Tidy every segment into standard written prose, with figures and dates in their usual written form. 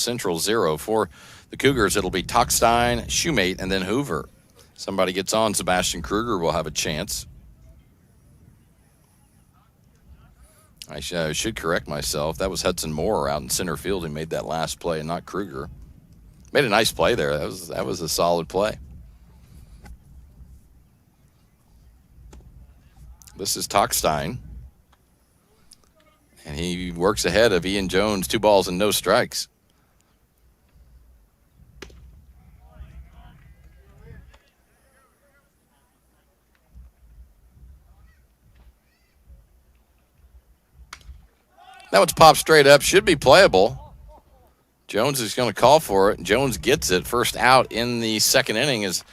Central 0. For the Cougars, it'll be Tockstein, Shoemate, and then Hoover. Somebody gets on, Sebastian Kruger will have a chance. I should correct myself. That was Hudson Moore out in center field who made that last play, and not Kruger. Made a nice play there. That was a solid play. This is Tockstein. And he works ahead of Ian Jones, 2 balls and no strikes. That one's popped straight up. Should be playable. Jones is going to call for it. Jones gets it. First out in the second inning is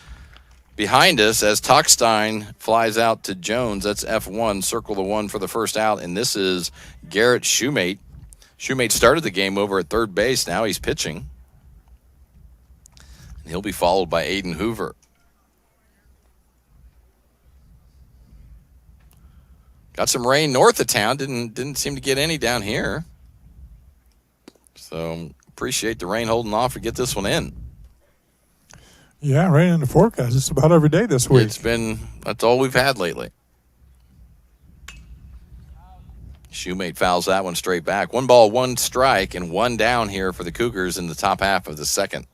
behind us as Tockstein flies out to Jones. That's F1. Circle the 1 for the first out. And this is Garrett Shoemate. Shoemate started the game over at third base. Now he's pitching. And he'll be followed by Aiden Hoover. Got some rain north of town. Didn't seem to get any down here. So appreciate the rain holding off to get this one in. Yeah, rain in the forecast just about every day this week. That's all we've had lately. Shoemate fouls that one straight back. 1 ball, 1 strike, and 1 down here for the Cougars in the top half of the second.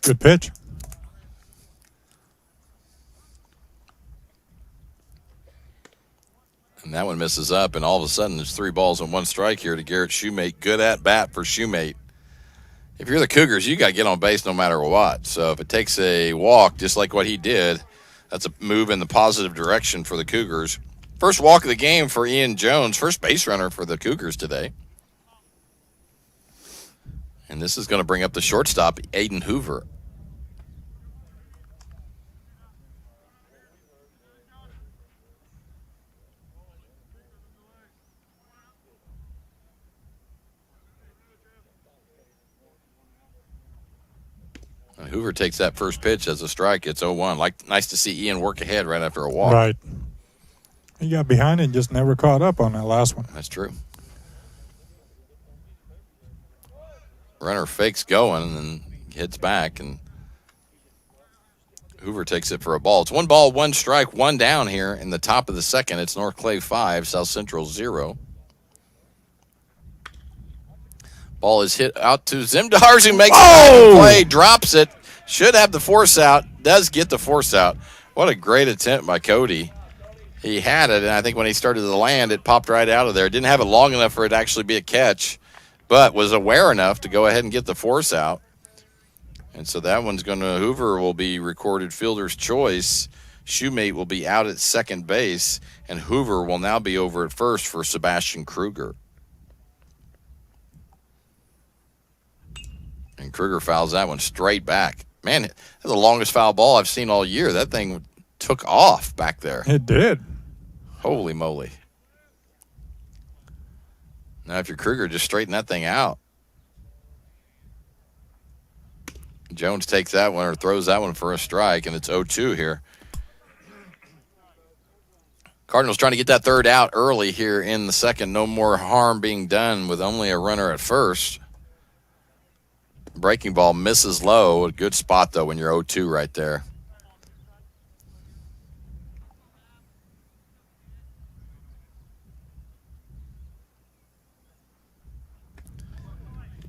Good pitch. And that one misses up, and all of a sudden there's 3 balls and 1 strike here to Garrett Shoemate. Good at bat for Shoemate. If you're the Cougars, you got to get on base no matter what. So if it takes a walk, just like what he did, that's a move in the positive direction for the Cougars. First walk of the game for Ian Jones, first base runner for the Cougars today. And this is going to bring up the shortstop, Aiden Hoover. Hoover takes that first pitch as a strike. It's 0-1. Nice to see Ian work ahead right after a walk. Right. He got behind and just never caught up on that last one. That's true. Runner fakes going and then hits back, and Hoover takes it for a ball. It's 1 ball, 1 strike, 1 down here in the top of the second. It's North Clay 5, South Central 0. Ball is hit out to Zimdars, who makes the play, drops it. Should have the force out. Does get the force out. What a great attempt by Cody. He had it, and I think when he started to land, it popped right out of there. Didn't have it long enough for it to actually be a catch, but was aware enough to go ahead and get the force out. And so that one's going to, Hoover will be recorded fielder's choice. Shoemate will be out at second base, and Hoover will now be over at first for Sebastian Kruger. And Kruger fouls that one straight back. Man, that's the longest foul ball I've seen all year. That thing took off back there. It did. Holy moly. Now if you're Kruger, just straighten that thing out. Jones takes that one or throws that one for a strike, and it's 0-2 here. Cardinals trying to get that third out early here in the second. No more harm being done with only a runner at first. Breaking ball misses low. A good spot, though, when you're 0-2 right there.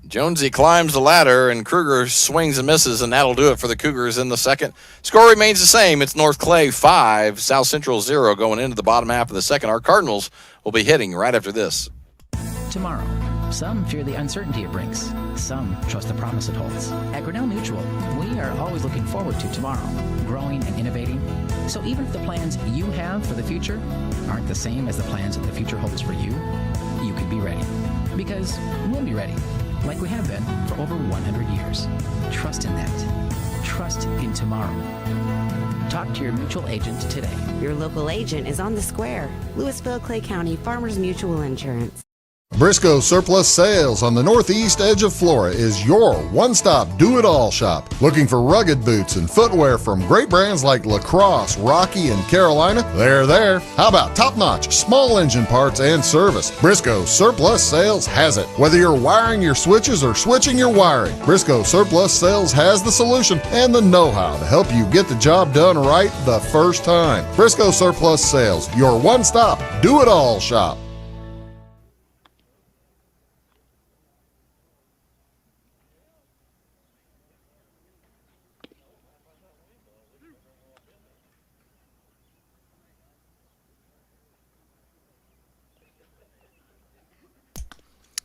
Jonesy climbs the ladder, and Kruger swings and misses, and that'll do it for the Cougars in the second. Score remains the same. It's North Clay 5, South Central 0 going into the bottom half of the second. Our Cardinals will be hitting right after this. Tomorrow, some fear the uncertainty it brings. Some trust the promise it holds. At Grinnell Mutual, we are always looking forward to tomorrow, growing and innovating. So even if the plans you have for the future aren't the same as the plans that the future holds for you, you can be ready. Because we'll be ready, like we have been for over 100 years. Trust in that. Trust in tomorrow. Talk to your mutual agent today. Your local agent is on the square. Louisville, Clay County Farmers Mutual Insurance. Briscoe Surplus Sales on the northeast edge of Flora is your one-stop do-it-all shop. Looking for rugged boots and footwear from great brands like Lacrosse, Rocky, and Carolina? They're there. How about top-notch small engine parts and service? Briscoe Surplus Sales has it. Whether you're wiring your switches or switching your wiring, Briscoe Surplus Sales has the solution and the know-how to help you get the job done right the first time. Briscoe Surplus Sales, your one-stop do-it-all shop.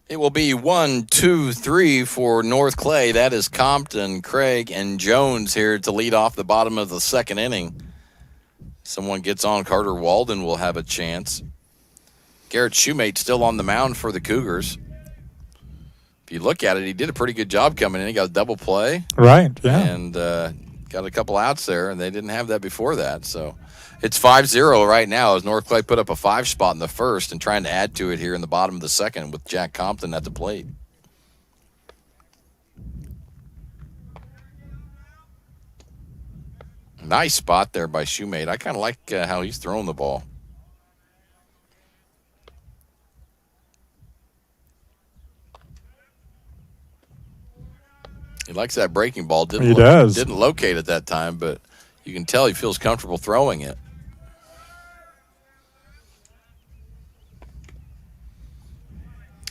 It will be 1, 2, 3 for North Clay. That is Compton, Craig, and Jones here to lead off the bottom of the second inning. Someone gets on. Carter Walden will have a chance. Garrett Shoemate still on the mound for the Cougars. If you look at it, he did a pretty good job coming in. He got a double play. Right, yeah. And got a couple outs there, and they didn't have that before that. So it's 5-0 right now as North Clay put up a 5 spot in the first and trying to add to it here in the bottom of the second with Jack Compton at the plate. Nice spot there by Shoemate. I kind of like how he's throwing the ball. He likes that breaking ball. Didn't locate at that time, but you can tell he feels comfortable throwing it.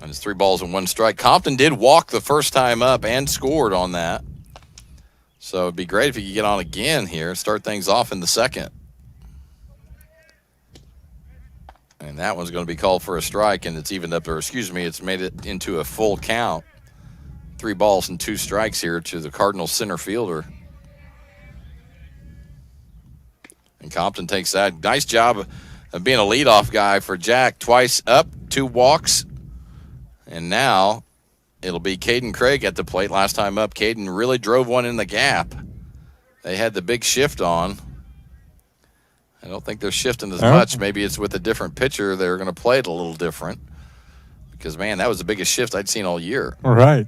And it's 3 balls and 1 strike. Compton did walk the first time up and scored on that. So it'd be great if he could get on again here and start things off in the second. And that one's going to be called for a strike, and it's evened up, or excuse me, it's made it into a full count. 3 balls and 2 strikes here to the Cardinals center fielder. And Compton takes that. Nice job of being a leadoff guy for Jack. Twice up, 2 walks. And now it'll be Caden Craig at the plate. Last time up, Caden really drove one in the gap. They had the big shift on. I don't think they're shifting as much. Maybe it's with a different pitcher. They're going to play it a little different. Because, man, that was the biggest shift I'd seen all year. All right.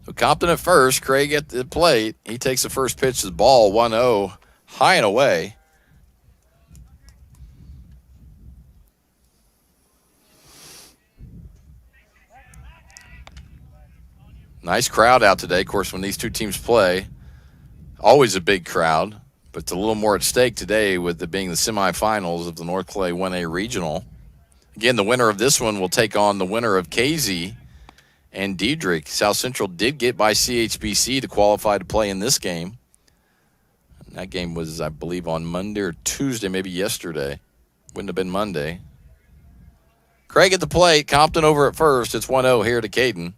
So Compton at first, Craig at the plate. He takes the first pitch to the ball, 1-0, high and away. Nice crowd out today. Of course, when these two teams play, always a big crowd, but it's a little more at stake today with it being the semifinals of the North Clay 1A Regional. Again, the winner of this one will take on the winner of KZ and Diedrich. South Central did get by CHBC to qualify to play in this game. And that game was, I believe, on Monday or Tuesday, maybe yesterday. Wouldn't have been Monday. Craig at the plate, Compton over at first. It's 1-0 here to Caden.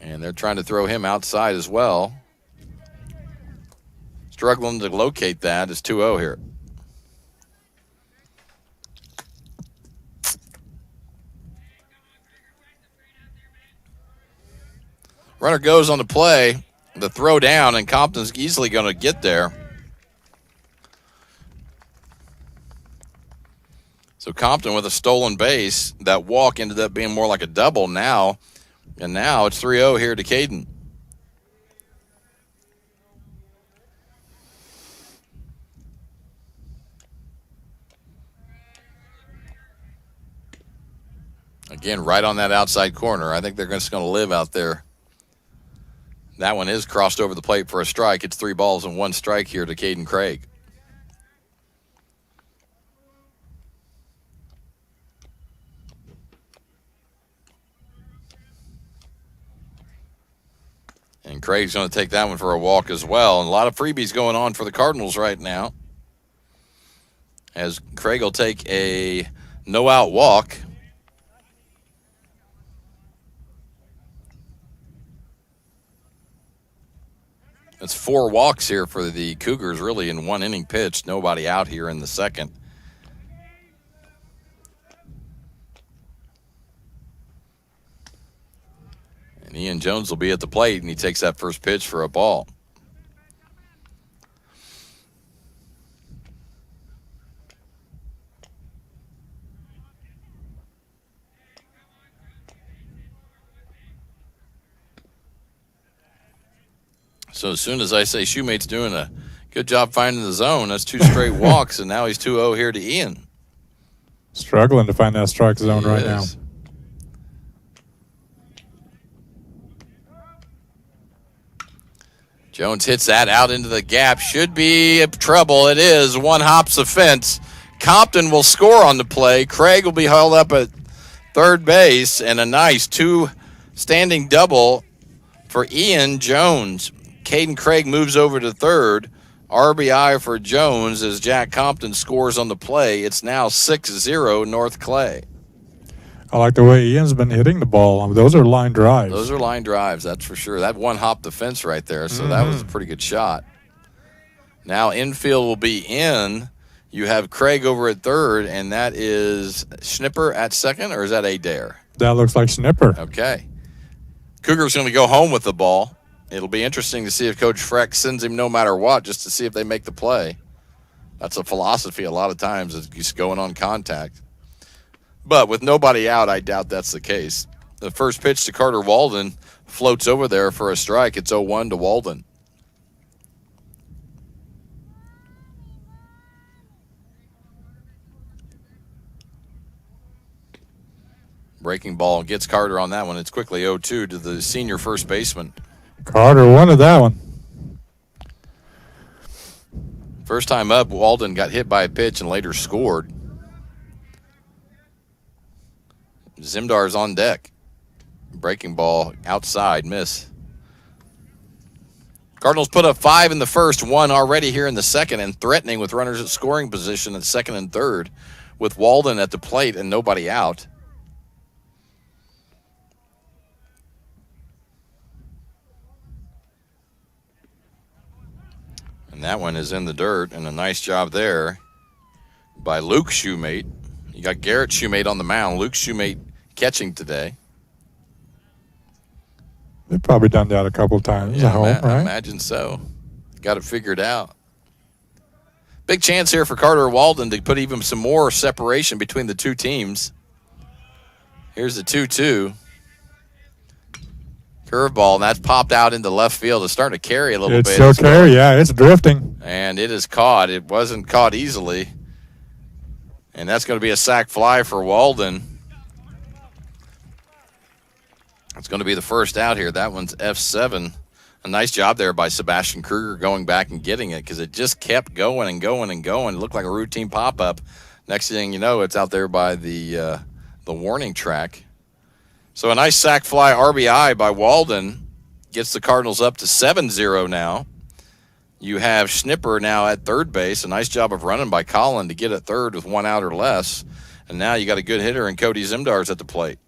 And they're trying to throw him outside as well. Struggling to locate that. It's 2-0 here. Runner goes on the play. The throw down, and Compton's easily going to get there. So Compton with a stolen base. That walk ended up being more like a double now. And now it's 3-0 here to Caden. Again, right on that outside corner. I think they're just going to live out there. That one is crossed over the plate for a strike. It's 3 balls and 1 strike here to Caden Craig. And Craig's going to take that one for a walk as well. And a lot of freebies going on for the Cardinals right now. As Craig will take a no-out walk. That's 4 walks here for the Cougars, really, in 1 inning pitched. Nobody out here in the second. And Ian Jones will be at the plate, and he takes that first pitch for a ball. So as soon as I say Shoemate's doing a good job finding the zone, that's 2 straight walks, and now he's 2-0 here to Ian. Struggling to find that strike zone right now. Jones hits that out into the gap. Should be trouble. It is. 1 hops the fence. Compton will score on the play. Craig will be held up at third base, and a nice 2 standing double for Ian Jones. Caden Craig moves over to third. RBI for Jones as Jack Compton scores on the play. It's now 6-0 North Clay. I like the way Ian's been hitting the ball. Those are line drives. Those are line drives, that's for sure. That 1 hopped the fence right there, so that was a pretty good shot. Now infield will be in. You have Craig over at third, and that is Schnipper at second, or is that Adair? That looks like Schnipper. Okay. Cougar's going to go home with the ball. It'll be interesting to see if Coach Freck sends him no matter what, just to see if they make the play. That's a philosophy a lot of times, is just going on contact. But with nobody out, I doubt that's the case. The first pitch to Carter Walden floats over there for a strike. It's 0-1 to Walden. Breaking ball gets Carter on that one. It's quickly 0-2 to the senior first baseman. Carter wanted that one. First time up, Walden got hit by a pitch and later scored. Zimdar's on deck. Breaking ball outside, miss. Cardinals put up 5 in the first, 1 already here in the second, and threatening with runners at scoring position at second and third with Walden at the plate and nobody out. And that one is in the dirt, and a nice job there by Luke Shoemate. You got Garrett Shoemate on the mound. Luke Shoemate catching today. They've probably done that a couple times at home, right? I imagine so. Got it figured out. Big chance here for Carter Walden to put even some more separation between the two teams. Here's the 2-2. Curveball, and that's popped out into left field. It's starting to carry a little bit. It's still carry, yeah. It's drifting. And it is caught. It wasn't caught easily. And that's going to be a sac fly for Walden. It's going to be the first out here. That one's F7. A nice job there by Sebastian Kruger going back and getting it because it just kept going and going and going. It looked like a routine pop-up. Next thing you know, it's out there by the warning track. So a nice sac fly RBI by Walden gets the Cardinals up to 7-0 now. You have Schnipper now at third base. A nice job of running by Colin to get at third with 1 out or less. And now you got a good hitter in Cody Zimdars at the plate.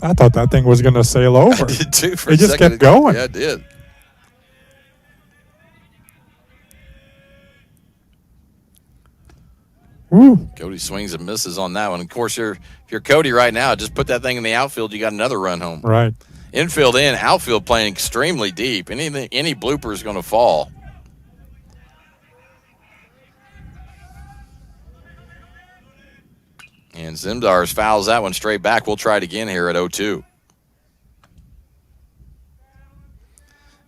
I thought that thing was going to sail over. I did too for it a just second. kept going. Yeah, it did. Woo. Cody swings and misses on that one. Of course, if you're Cody right now, just put that thing in the outfield. You got another run home. Right. Infield in, outfield playing extremely deep. Any blooper is going to fall. And Zimdars fouls that one straight back. We'll try it again here at 0-2.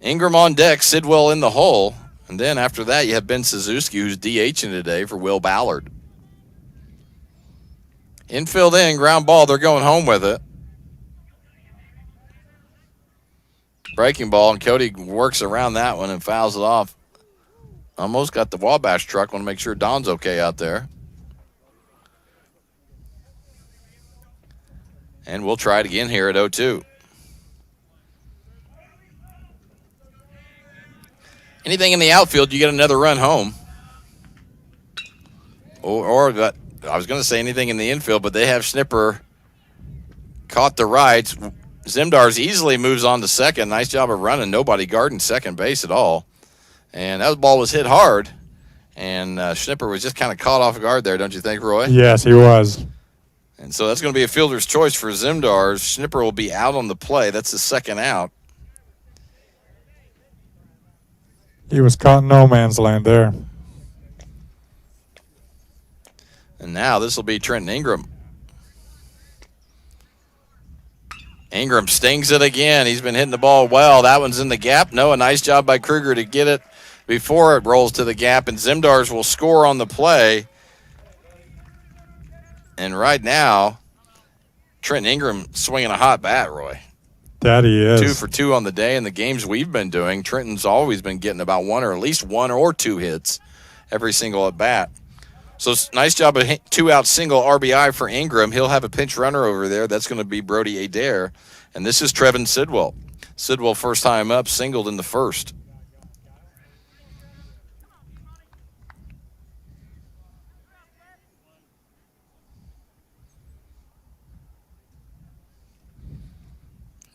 Ingram on deck, Sidwell in the hole. And then after that, you have Ben Suzuki, who's DHing today for Will Ballard. Infield in, ground ball. They're going home with it. Breaking ball, and Cody works around that one and fouls it off. Almost got the Wabash truck. Want to make sure Don's okay out there. And we'll try it again here at 0-2. Anything in the outfield, you get another run home. Or I was going to say anything in the infield, but they have Schnipper caught the rights. Zimdars easily moves on to second. Nice job of running. Nobody guarding second base at all. And that ball was hit hard. And Schnipper was just kind of caught off guard there, don't you think, Roy? Yes, he was. And so that's going to be a fielder's choice for Zimdars. Schnipper will be out on the play. That's the second out. He was caught in no man's land there. And now this will be Trenton Ingram. Ingram stings it again. He's been hitting the ball well. That one's in the gap. No, a nice job by Kruger to get it before it rolls to the gap, and Zimdars will score on the play. And right now, Trenton Ingram swinging a hot bat, Roy. That he is. 2 for 2 on the day. In the games we've been doing, Trenton's always been getting about one or at least 1 or 2 hits every single at bat. So nice job of 2-out single RBI for Ingram. He'll have a pinch runner over there. That's going to be Brody Adair. And this is Trevin Sidwell. Sidwell, first time up, singled in the first.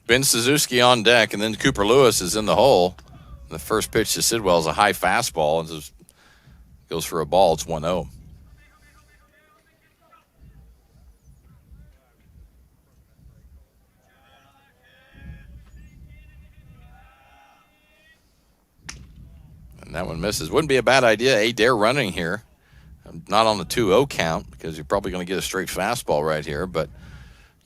Ben Suzuki on deck, and then Cooper Lewis is in the hole. The first pitch to Sidwell is a high fastball, and just goes for a ball. It's 1-0. And that one misses. Wouldn't be a bad idea. Adair running here. Not on the 2-0 count because you're probably going to get a straight fastball right here, but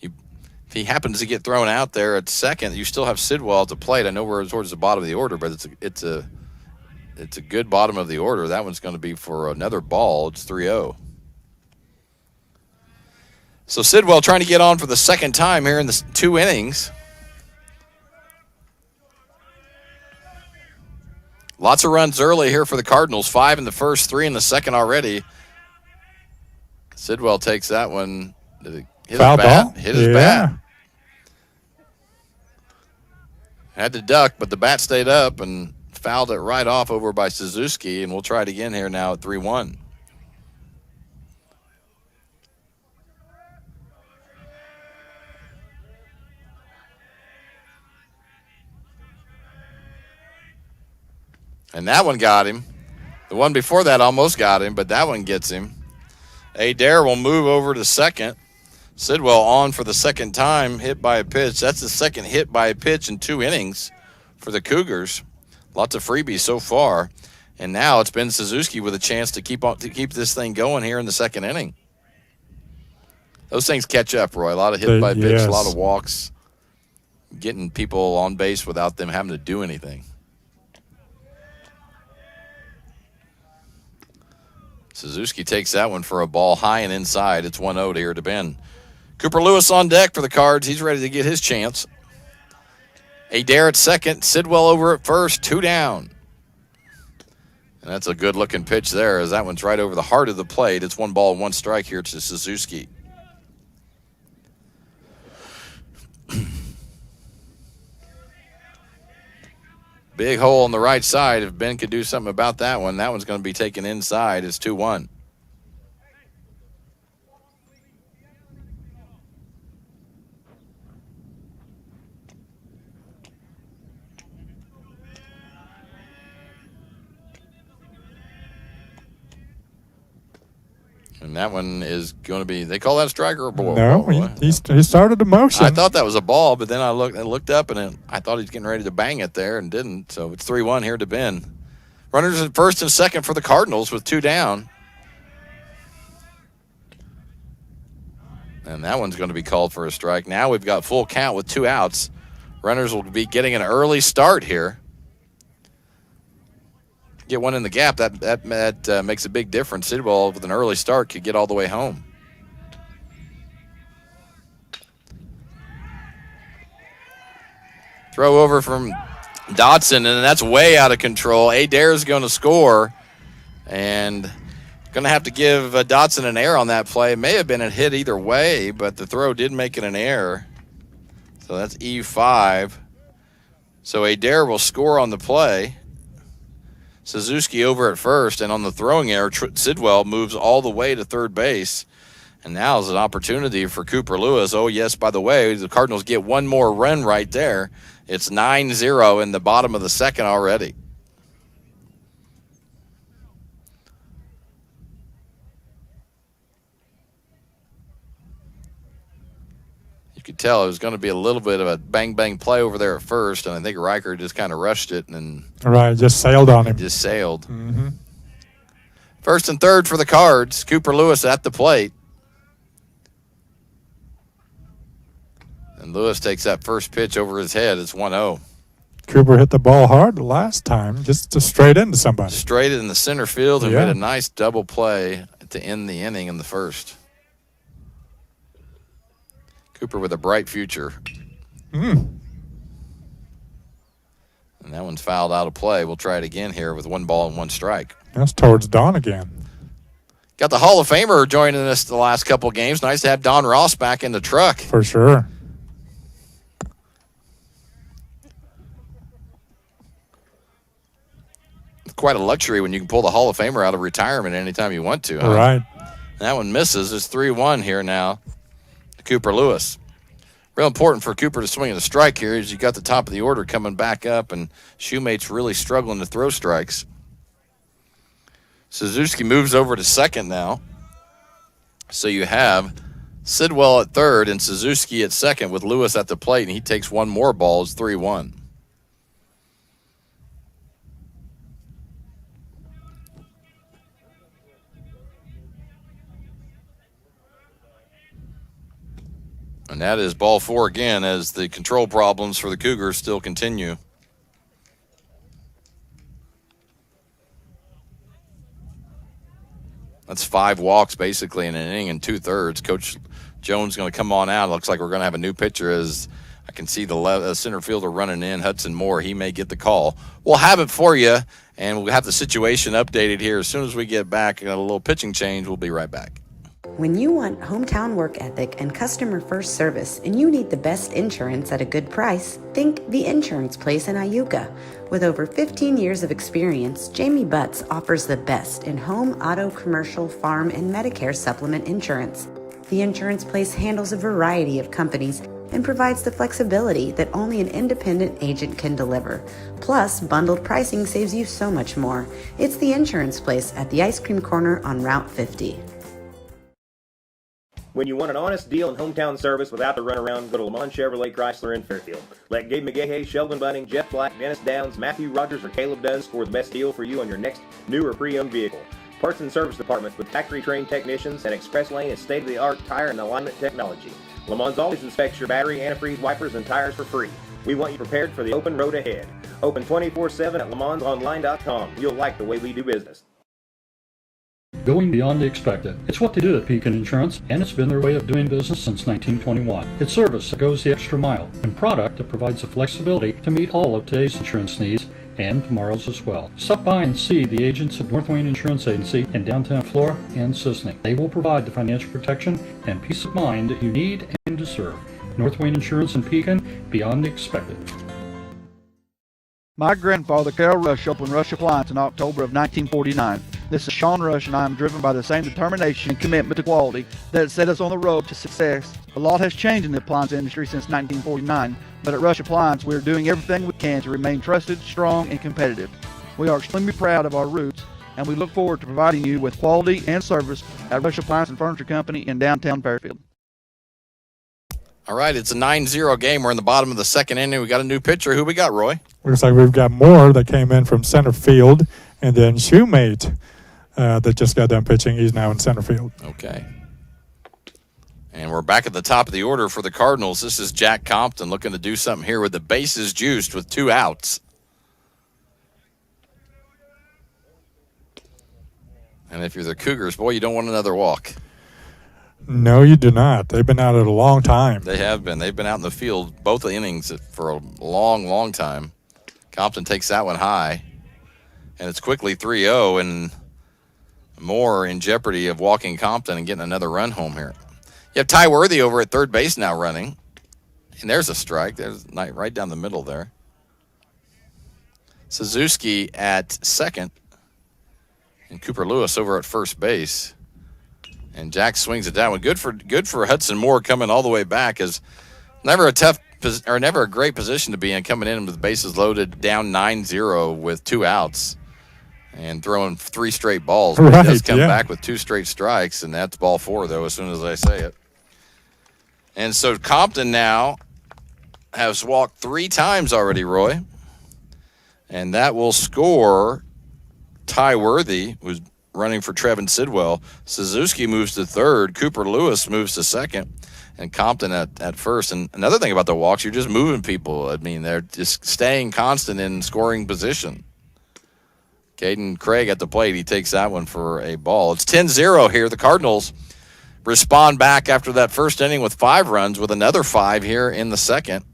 if he happens to get thrown out there at second, you still have Sidwell at the plate. I know we're towards the bottom of the order, but it's a good bottom of the order. That one's going to be for another ball. It's 3-0. So Sidwell trying to get on for the second time here in the 2 innings. Lots of runs early here for the Cardinals. 5 in the first, 3 in the second already. Sidwell takes that one. Did it hit Foul his bat? ball? Hit his bat. Had to duck, but the bat stayed up and fouled it right off over by Suzuki, and we'll try it again here now at 3-1. And that one got him. The one before that almost got him, but that one gets him. Adair will move over to second. Sidwell on for the second time, hit by a pitch. That's the second hit by a pitch in 2 innings for the Cougars. Lots of freebies so far. And now it's Ben Suzuki with a chance to keep this thing going here in the second inning. Those things catch up, Roy. A lot of hit by pitch, yes. A lot of walks, getting people on base without them having to do anything. Suzuki takes that one for a ball high and inside. It's 1-0 here to Ben. Cooper Lewis on deck for the Cards. He's ready to get his chance. Adair at second. Sidwell over at first. 2 down. And that's a good-looking pitch there as that one's right over the heart of the plate. It's 1 ball, 1 strike here to Suzuki. Big hole on the right side. If Ben could do something about that one, that one's going to be taken inside. It's 2-1. And that one is going to be, they call that a strike or a ball? No, he started the motion. I thought that was a ball, but then I looked up and I thought he was getting ready to bang it there and didn't. So it's 3-1 here to Ben. Runners at first and second for the Cardinals with 2 down. And that one's going to be called for a strike. Now we've got full count with 2 outs. Runners will be getting an early start here. Get one in the gap, that makes a big difference. Sidwell with an early start could get all the way home. Throw over from Dotson, and that's way out of control. Adair's going to score, and going to have to give Dotson an error on that play. It may have been a hit either way, but the throw did make it an error. So that's E5. So Adair will score on the play. Suzuki over at first, and on the throwing error, Sidwell moves all the way to third base. And now is an opportunity for Cooper Lewis. Oh, yes, by the way, the Cardinals get one more run right there. It's 9-0 in the bottom of the second already. You could tell it was going to be a little bit of a bang-bang play over there at first, and I think Riker just kind of rushed it and Right, just sailed on him. just sailed. Mm-hmm. First and third for the Cards. Cooper Lewis at the plate. And And Lewis takes that first pitch over his head. It's 1-0. Cooper hit the ball hard the last time, just straight into somebody. Straight in the center field and Yeah. made a nice double play to end the inning in the first. Cooper with a bright future. And that one's fouled out of play. We'll try it again here with 1 ball and 1 strike. That's towards Don again. Got the Hall of Famer joining us the last couple games. Nice to have Don Ross back in the truck. For sure. It's quite a luxury when you can pull the Hall of Famer out of retirement anytime you want to. Huh? Right. That one misses. It's 3-1 here now to Cooper Lewis. Real important for Cooper to swing at a strike here is you got the top of the order coming back up, and Shoemate's really struggling to throw strikes. Suzuki moves over to second now. So you have Sidwell at third and Suzuki at second with Lewis at the plate, and he takes 1 more ball. It's 3-1. And that is ball 4 again as the control problems for the Cougars still continue. That's 5 walks basically in an inning and 2/3. Coach Jones going to come on out. Looks like we're going to have a new pitcher as I can see the center fielder running in, Hudson Moore. He may get the call. We'll have it for you, and we'll have the situation updated here as soon as we get back. A little pitching change. We'll be right back. When you want hometown work ethic and customer first service and you need the best insurance at a good price, think The Insurance Place in Iuka. With over 15 years of experience, Jamie Butts offers the best in home, auto, commercial, farm, and Medicare supplement insurance. The Insurance Place handles a variety of companies and provides the flexibility that only an independent agent can deliver. Plus, bundled pricing saves you so much more. It's The Insurance Place at the Ice Cream Corner on Route 50. When you want an honest deal and hometown service without the runaround, go to Lamont Chevrolet Chrysler in Fairfield. Let Gabe McGahey, Sheldon Bunning, Jeff Black, Dennis Downs, Matthew Rogers, or Caleb Dunn score the best deal for you on your next new or pre-owned vehicle. Parts and service departments with factory-trained technicians and Express Lane is state-of-the-art tire and alignment technology. Lamont always inspects your battery, antifreeze, wipers, and tires for free. We want you prepared for the open road ahead. Open 24/7 at LamontsOnline.com. You'll like the way we do business. Going beyond the expected. It's what they do at Pekin Insurance, and it's been their way of doing business since 1921. It's service that goes the extra mile, and product that provides the flexibility to meet all of today's insurance needs and tomorrow's as well. Stop by and see the agents at North Wayne Insurance Agency in downtown Flora and Sisney. They will provide the financial protection and peace of mind that you need and deserve. North Wayne Insurance in Pekin, beyond the expected. My grandfather, Carol Rush, opened Rush Appliance in October of 1949. This is Sean Rush, and I am driven by the same determination and commitment to quality that set us on the road to success. A lot has changed in the appliance industry since 1949, but at Rush Appliance, we are doing everything we can to remain trusted, strong, and competitive. We are extremely proud of our roots, and we look forward to providing you with quality and service at Rush Appliance and Furniture Company in downtown Fairfield. All right, it's a 9-0 game. We're in the bottom of the second inning. We got a new pitcher. Who we got, Roy? Looks like we've got Moore that came in from center field, and then Shoemate that just got done pitching. He's now in center field. Okay. And we're back at the top of the order for the Cardinals. This is Jack Compton looking to do something here with the bases juiced with 2 outs. And if you're the Cougars, boy, you don't want another walk. No, you do not. They've been out at a long time. They have been. They've been out in the field both innings for a long, long time. Compton takes that one high. And it's quickly 3-0, and Moore in jeopardy of walking Compton and getting another run home here. You have Ty Worthy over at third base now running. And there's a strike. There's right down the middle there. Suzuki at second. And Cooper Lewis over at first base. And Jack swings it down. Good for Hudson Moore coming all the way back. Is never a great position to be in, coming in with bases loaded, down 9-0 with 2 outs. And throwing 3 straight balls. But he does come back with 2 straight strikes, and that's ball 4, though, as soon as I say it. And so Compton now has walked 3 times already, Roy. And that will score Ty Worthy, who's running for Trevin Sidwell. Suzuki moves to third. Cooper Lewis moves to second. and Compton at first. And another thing about the walks, you're just moving people. I mean, they're just staying constant in scoring position. Caden Craig at the plate. He takes that one for a ball. It's 10-0 here. The Cardinals respond back after that first inning with 5 runs with another 5 here in the second.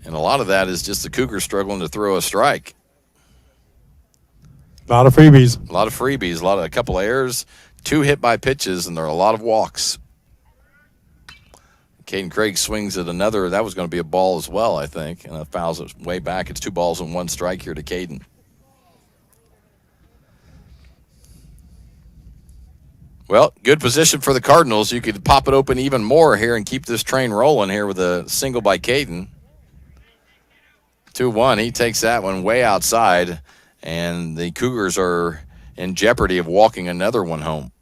And a lot of that is just the Cougars struggling to throw a strike. A lot of freebies. A couple of errors, 2 hit by pitches, and there are a lot of walks. Caden Craig swings at another. That was going to be a ball as well, I think, and fouls it way back. It's 2 balls and 1 strike here to Caden. Well, good position for the Cardinals. You could pop it open even more here and keep this train rolling here with a single by Caden. 2-1. He takes that one way outside, and the Cougars are in jeopardy of walking another one home.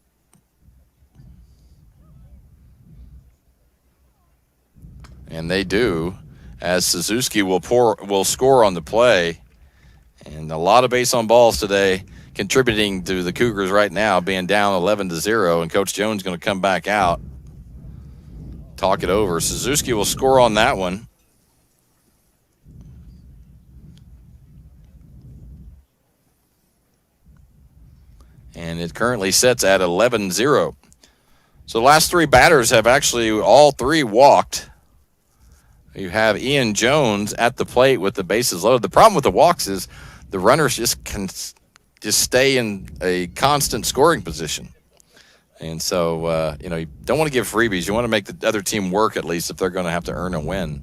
And they do, as Suzuki will score on the play. And a lot of base on balls today, contributing to the Cougars right now being down 11-0. And Coach Jones going to come back out, talk it over. Suzuki will score on that one. And it currently sits at 11-0. So the last 3 batters have actually all 3 walked. You have Ian Jones at the plate with the bases loaded. The problem with the walks is the runners just stay in a constant scoring position. And so, you don't want to give freebies. You want to make the other team work at least if they're going to have to earn a win.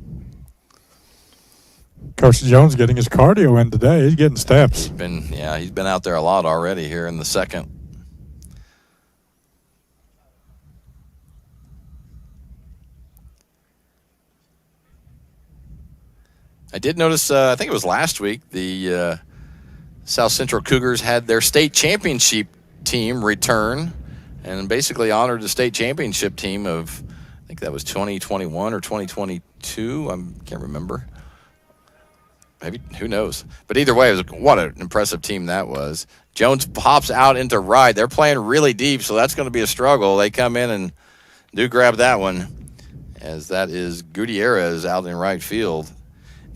Coach Jones getting his cardio in today. He's getting steps. He's been out there a lot already here in the second. I did notice, I think it was last week, the South Central Cougars had their state championship team return and basically honored the state championship team of, I think that was 2021 or 2022. I can't remember. Maybe, who knows? But either way, what an impressive team that was. Jones pops out into right. They're playing really deep, so that's going to be a struggle. They come in and do grab that one, as that is Gutierrez out in right field.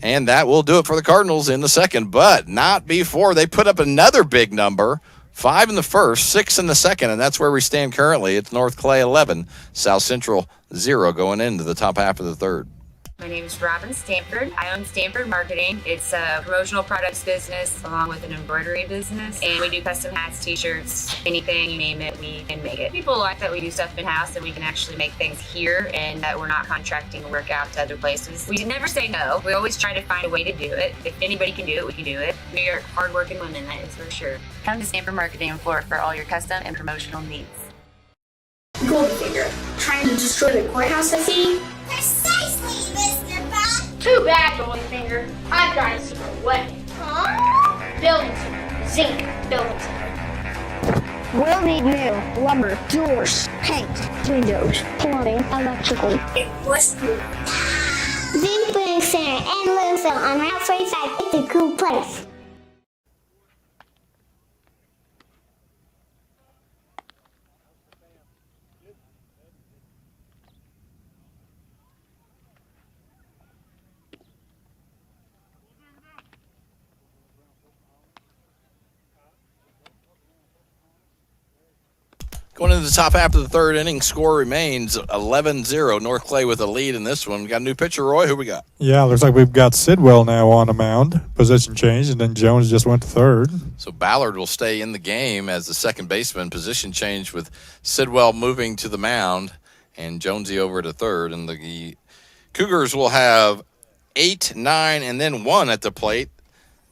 And that will do it for the Cardinals in the second, but not before they put up another big number. 5 in the first, 6 in the second, and that's where we stand currently. It's North Clay 11, South Central 0 going into the top half of the third. My name is Robin Stanford. I own Stanford Marketing. It's a promotional products business along with an embroidery business. And we do custom hats, t-shirts, anything, you name it, we can make it. People like that we do stuff in-house and we can actually make things here and that we're not contracting work out to other places. We never say no. We always try to find a way to do it. If anybody can do it, we can do it. We are hardworking women, that is for sure. Come to Stanford Marketing in Florida for all your custom and promotional needs. Goldfinger, trying to destroy the courthouse, I see. Precisely, Mr. Bob. Too bad, Goldfinger. I've got a secret weapon. Building Center. Zinc Building Center. We'll need new lumber, doors, paint, windows, plumbing, electrical. It was cool. Zinc Building Center and Louisville on Route 45. It's a cool place. Going into the top half of the third inning, score remains 11-0. North Clay with a lead in this one. We got a new pitcher, Roy. Who we got? Yeah, looks like we've got Sidwell now on the mound. Position change, and then Jones just went to third. So Ballard will stay in the game as the second baseman. Position change with Sidwell moving to the mound and Jonesy over to third. And the Cougars will have 8, 9, and then 1 at the plate.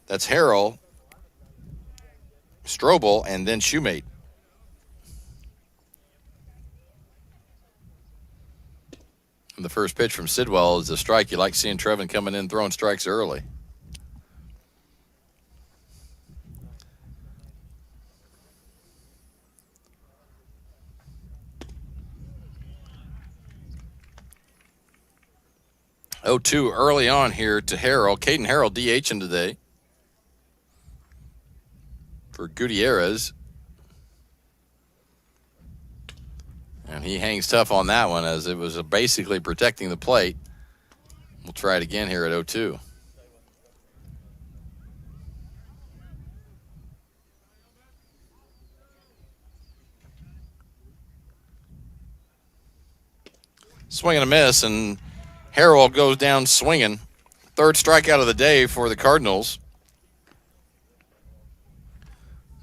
That's Harrell, Strobel, and then Shoemate. And the first pitch from Sidwell is a strike. You like seeing Trevin coming in throwing strikes early. Oh, 2 early on here to Harrell. Caden Harrell DHing today for Gutierrez. And he hangs tough on that one as it was basically protecting the plate. We'll try it again here at 0-2. Swing and a miss, and Harrell goes down swinging. Third strikeout of the day for the Cardinals.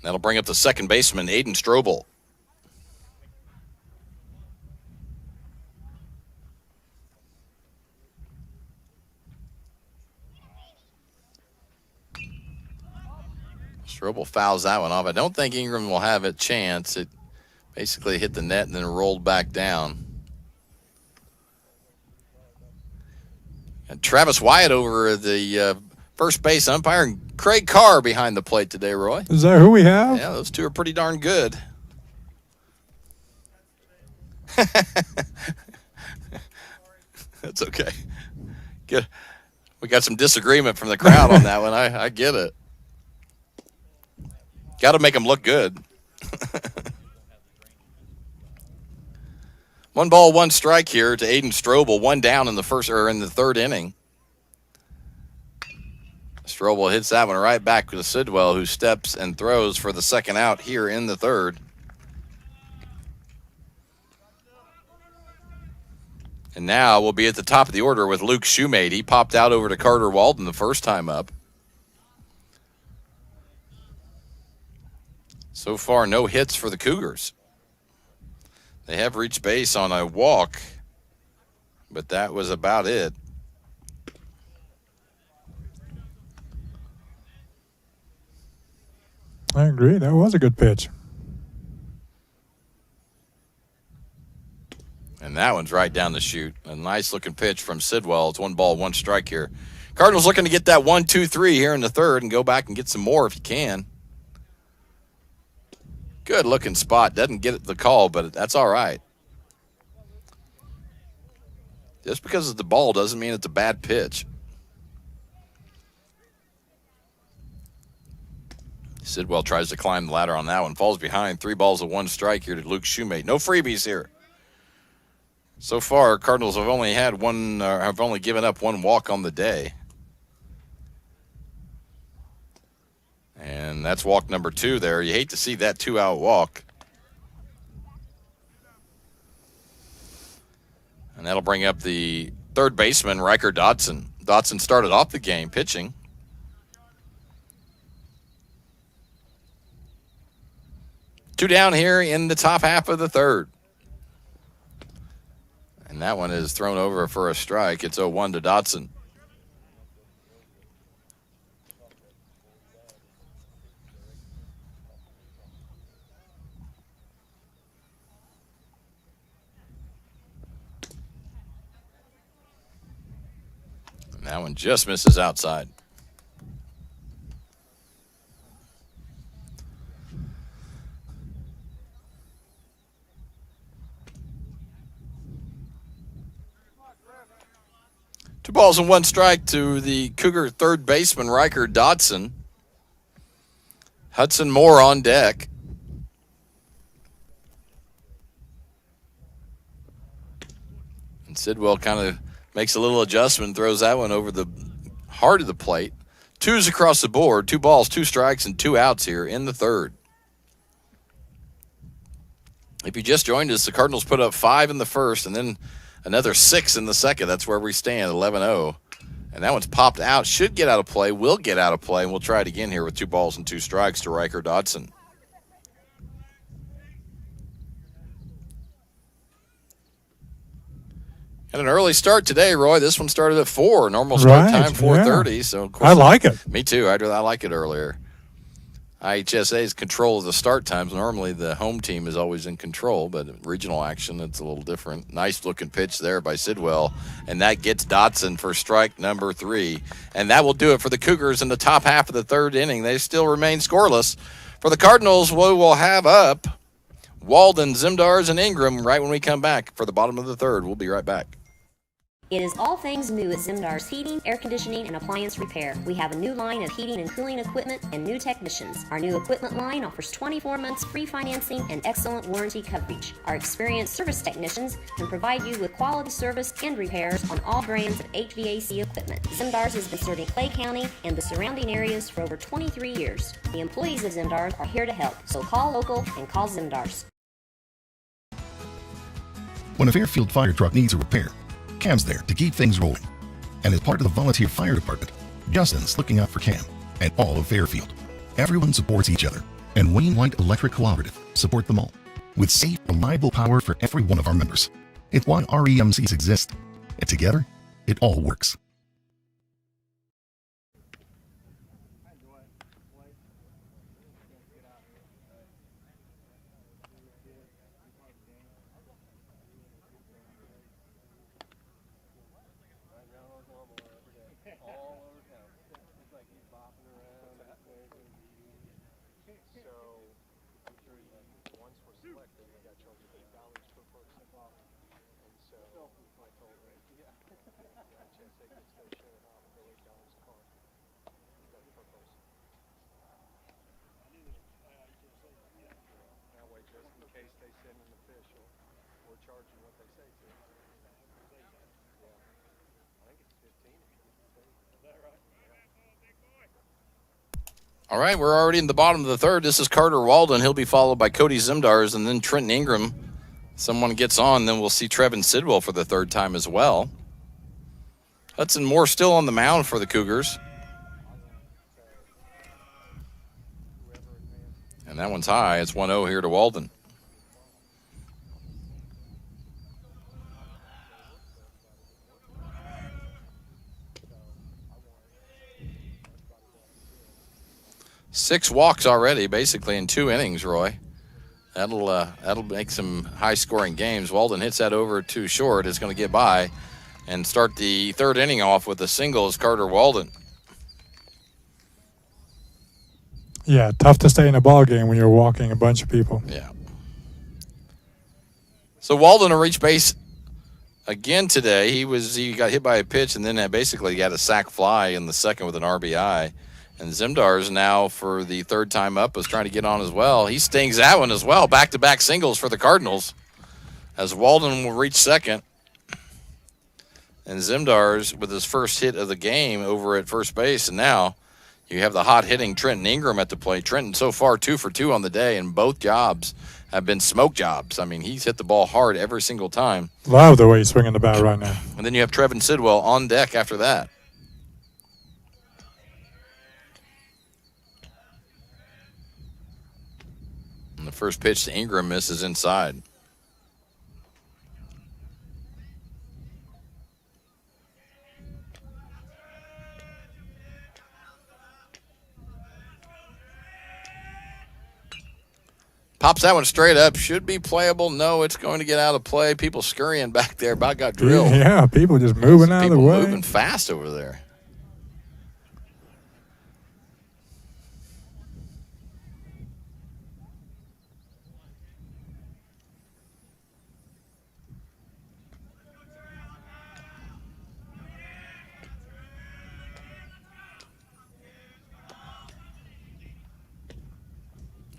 That'll bring up the second baseman, Aiden Strobel. Strobel fouls that one off. I don't think Ingram will have a chance. It basically hit the net and then rolled back down. And Travis Wyatt over the first base umpire, and Craig Carr behind the plate today, Roy. Is that who we have? Yeah, those two are pretty darn good. That's okay. Good. We got some disagreement from the crowd on that one. I get it. Got to make them look good. 1 ball, 1 strike here to Aiden Strobel. 1 down in the third inning. Strobel hits that one right back to Sidwell, who steps and throws for the second out here in the third. And now we'll be at the top of the order with Luke Shoemate. He popped out over to Carter Walden the first time up. So far, no hits for the Cougars. They have reached base on a walk, but that was about it. I agree. That was a good pitch. And that one's right down the chute. A nice-looking pitch from Sidwell. It's 1 ball, 1 strike here. Cardinals looking to get that 1-2-3 here in the third and go back and get some more if you can. Good-looking spot. Doesn't get the call, but that's all right. Just because it's the ball doesn't mean it's a bad pitch. Sidwell tries to climb the ladder on that one. Falls behind. 3 balls and 1 strike here to Luke Shoemate. No freebies here. So far, Cardinals have only given up 1 walk on the day. And that's walk number 2 there. You hate to see that 2-out walk. And that'll bring up the third baseman, Riker Dotson. Dotson started off the game pitching. Two down here in the top half of the third. And that one is thrown over for a strike. It's 0-1 to Dotson. And that one just misses outside. Two balls and 1 strike to the Cougar third baseman, Riker Dotson. Hudson Moore on deck. And Sidwell kind of makes a little adjustment, throws that one over the heart of the plate. 2s across the board, 2 balls, 2 strikes, and 2 outs here in the third. If you just joined us, the Cardinals put up 5 in the first and then another 6 in the second. That's where we stand, 11-0. And that one's popped out. Should get out of play. Will get out of play. And we'll try it again here with 2 balls and 2 strikes to Riker Dotson. And an early start today, Roy. This one started at 4. Normal start time, 4:30. Yeah. So of course, I like it. Me too. I like it earlier. IHSA's control of the start times. Normally the home team is always in control, but regional action, it's a little different. Nice looking pitch there by Sidwell, and that gets Dotson for strike number 3. And that will do it for the Cougars in the top half of the third inning. They still remain scoreless. For the Cardinals, we will have up Walden, Zimdars, and Ingram right when we come back for the bottom of the third. We'll be right back. It is all things new at Zimdar's Heating, Air Conditioning, and Appliance Repair. We have a new line of heating and cooling equipment and new technicians. Our new equipment line offers 24 months free financing and excellent warranty coverage. Our experienced service technicians can provide you with quality service and repairs on all brands of HVAC equipment. Zimdar's has been serving Clay County and the surrounding areas for over 23 years. The employees of Zimdar's are here to help, so call local and call Zimdar's. When a Fairfield fire truck needs a repair, Cam's there to keep things rolling. And as part of the volunteer fire department, Justin's looking out for Cam and all of Fairfield. Everyone supports each other, and Wayne White Electric Cooperative support them all, with safe, reliable power for every one of our members. It's why REMCs exist, and together, it all works. All right, we're already in the bottom of the third. This is Carter Walden. He'll be followed by Cody Zimdars and then Trenton Ingram. Someone gets on, then we'll see Trevin Sidwell for the third time as well. Hudson Moore still on the mound for the Cougars. And that one's high. It's 1-0 here to Walden. Six walks already, basically in 2 innings, Roy. That'll make some high-scoring games. Walden hits that over too short. It's going to get by and start the third inning off with a single as Carter Walden. Yeah, tough to stay in a ball game when you're walking a bunch of people. Yeah. So Walden will reach base again today. He got hit by a pitch and then basically got a sac fly in the second with an RBI. And Zimdars now for the third time up is trying to get on as well. He stings that one as well. Back-to-back singles for the Cardinals as Walden will reach second. And Zimdars with his first hit of the game over at first base. And now you have the hot-hitting Trenton Ingram at the plate. Trenton so far 2 for 2 on the day, and both jobs have been smoke jobs. I mean, he's hit the ball hard every single time. Love the way he's swinging the bat right now. And then you have Trevin Sidwell on deck after that. And the first pitch to Ingram misses inside. Pops that one straight up. Should be playable. No, it's going to get out of play. People scurrying back there. About got drilled. Yeah, people just moving out of the way. People moving fast over there.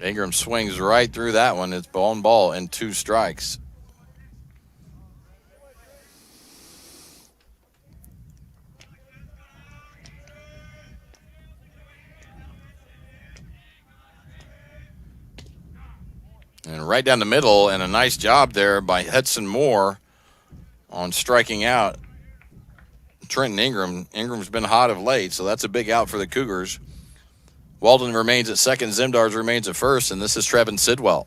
Ingram swings right through that one. It's ball and 2 strikes. And right down the middle, and a nice job there by Hudson Moore on striking out Trenton Ingram. Ingram's been hot of late, so that's a big out for the Cougars. Walden remains at second. Zimdars remains at first, and this is Trevin Sidwell.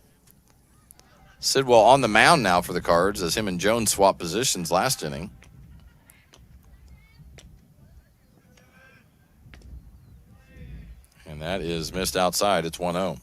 Sidwell on the mound now for the Cards as him and Jones swap positions last inning. And that is missed outside. It's 1-0.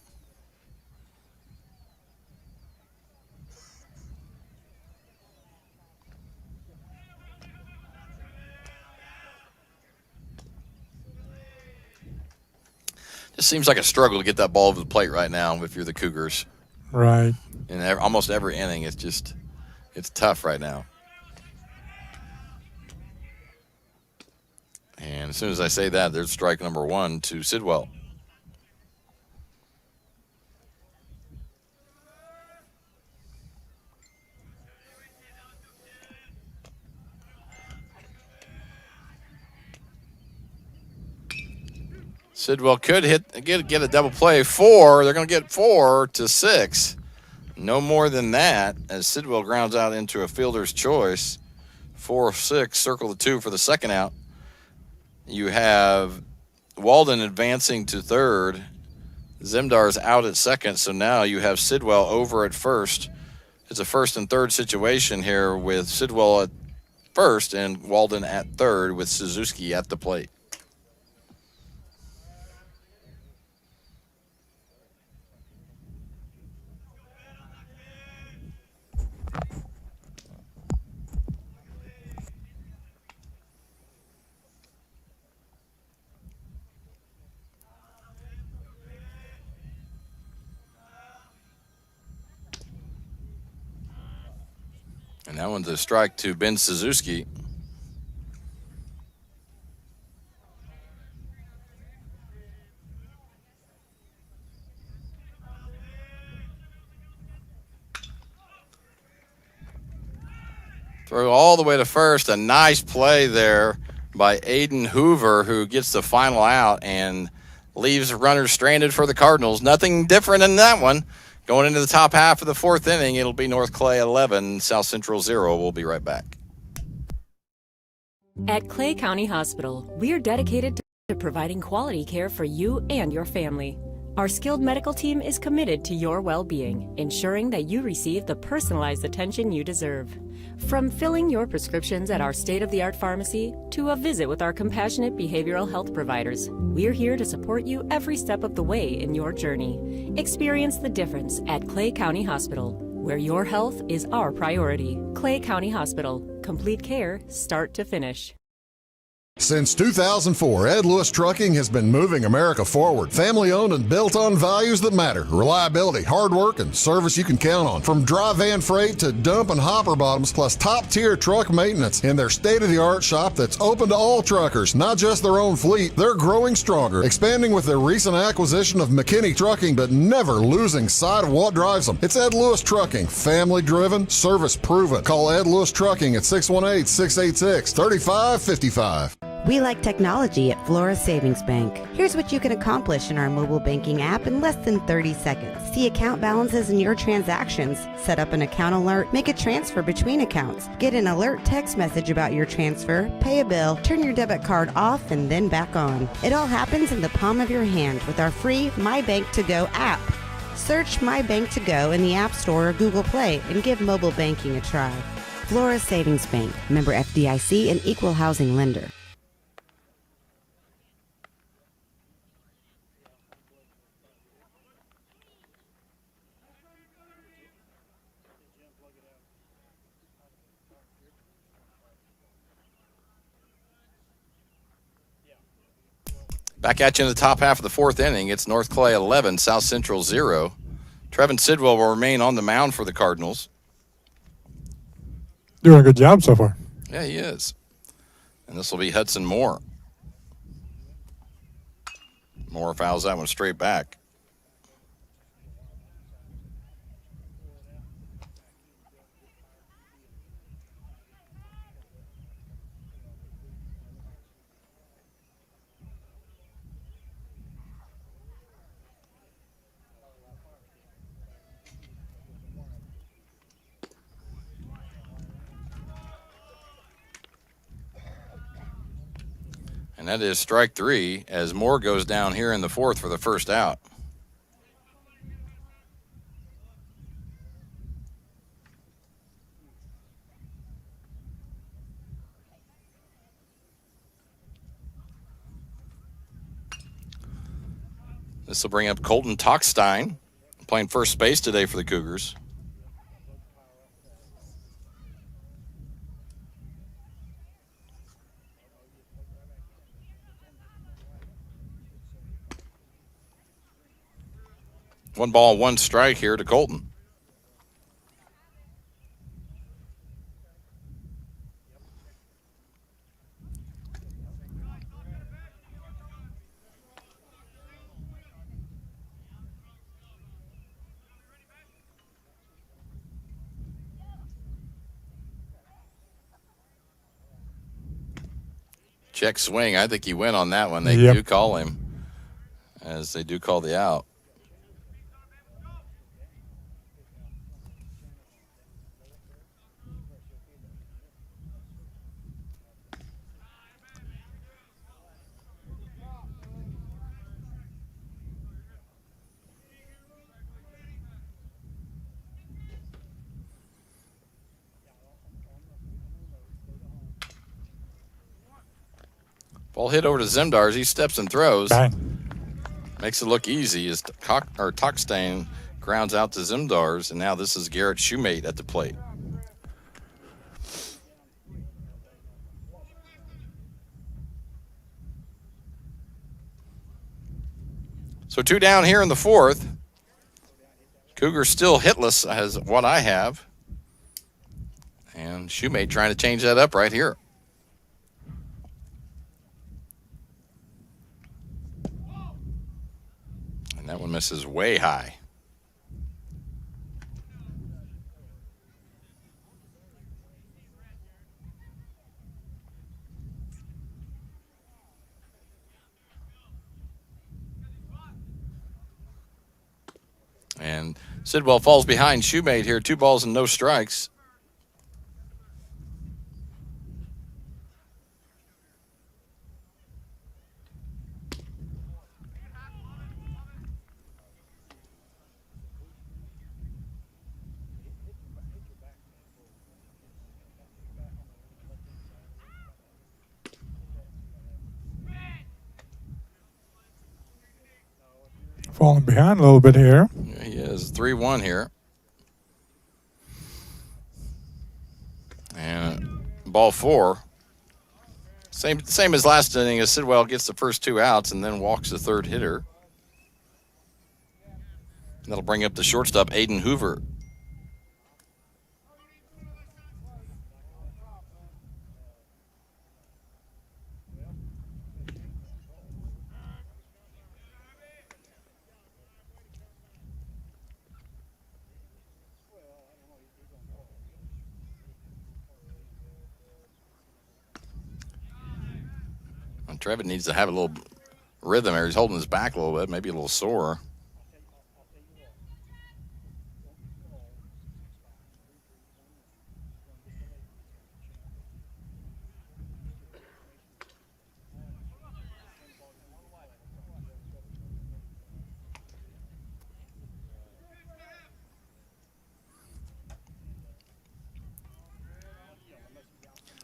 Just seems like a struggle to get that ball over the plate right now if you're the Cougars. Right. In almost every inning, it's tough right now. as soon as I say that, there's strike number 1 to Sidwell. Sidwell could get a double play. 4. They're going to get 4 to 6. No more than that, as Sidwell grounds out into a fielder's choice. 4-6, circle the 2 for the second out. You have Walden advancing to third. Zemdar's out at second, so now you have Sidwell over at first. It's a first and third situation here with Sidwell at first and Walden at third with Suzuki at the plate. And that one's a strike to Ben Suzuki. Throw all the way to first. A nice play there by Aiden Hoover, who gets the final out and leaves runners stranded for the Cardinals. Nothing different in that one. Going into the top half of the fourth inning, it'll be North Clay 11, South Central 0. We'll be right back. At Clay County Hospital, we are dedicated to providing quality care for you and your family. Our skilled medical team is committed to your well-being, ensuring that you receive the personalized attention you deserve. From filling your prescriptions at our state-of-the-art pharmacy to a visit with our compassionate behavioral health providers, we're here to support you every step of the way in your journey. Experience the difference at Clay County Hospital, where your health is our priority. Clay County Hospital, complete care, start to finish. Since 2004, Ed Lewis Trucking has been moving America forward. Family-owned and built on values that matter. Reliability, hard work, and service you can count on. From dry van freight to dump and hopper bottoms, plus top-tier truck maintenance in their state-of-the-art shop that's open to all truckers, not just their own fleet. They're growing stronger, expanding with their recent acquisition of McKinney Trucking, but never losing sight of what drives them. It's Ed Lewis Trucking, family-driven, service-proven. Call Ed Lewis Trucking at 618-686-3555. We like technology at Flora Savings Bank. Here's what you can accomplish in our mobile banking app in less than 30 seconds. See account balances in your transactions, set up an account alert, make a transfer between accounts, get an alert text message about your transfer, pay a bill, turn your debit card off and then back on. It all happens in the palm of your hand with our free My Bank to Go app. Search My Bank to Go in the App Store or Google Play and give mobile banking a try. Flora Savings Bank, member FDIC and equal housing lender. Back at you in the top half of the fourth inning. It's North Clay 11, South Central 0. Trevin Sidwell will remain on the mound for the Cardinals. Doing a good job so far. Yeah, he is. And this will be Hudson Moore. Moore fouls that one straight back. And that is strike 3 as Moore goes down here in the fourth for the first out. This will bring up Colton Tockstein, playing first base today for the Cougars. One ball, one strike here to Colton. Check swing. I think he went on that one. They Yep. do call him, as they do call the out. Ball hit over to Zemdars. He steps and throws. Bang. Makes it look easy as Tockstein grounds out to Zemdars, and now this is Garrett Shoemate at the plate. So 2 down here in the 4th. Cougars still hitless as what I have. And Shoemate trying to change that up right here. And that one misses way high. And Sidwell falls behind Shoemate here. 2 balls and no strikes. Falling behind a little bit here. He is 3-1 here. And ball 4. Same as last inning, as Sidwell gets the first 2 outs and then walks the 3rd hitter. And that'll bring up the shortstop, Aiden Hoover. Trevitt needs to have a little rhythm there. He's holding his back a little bit, maybe a little sore.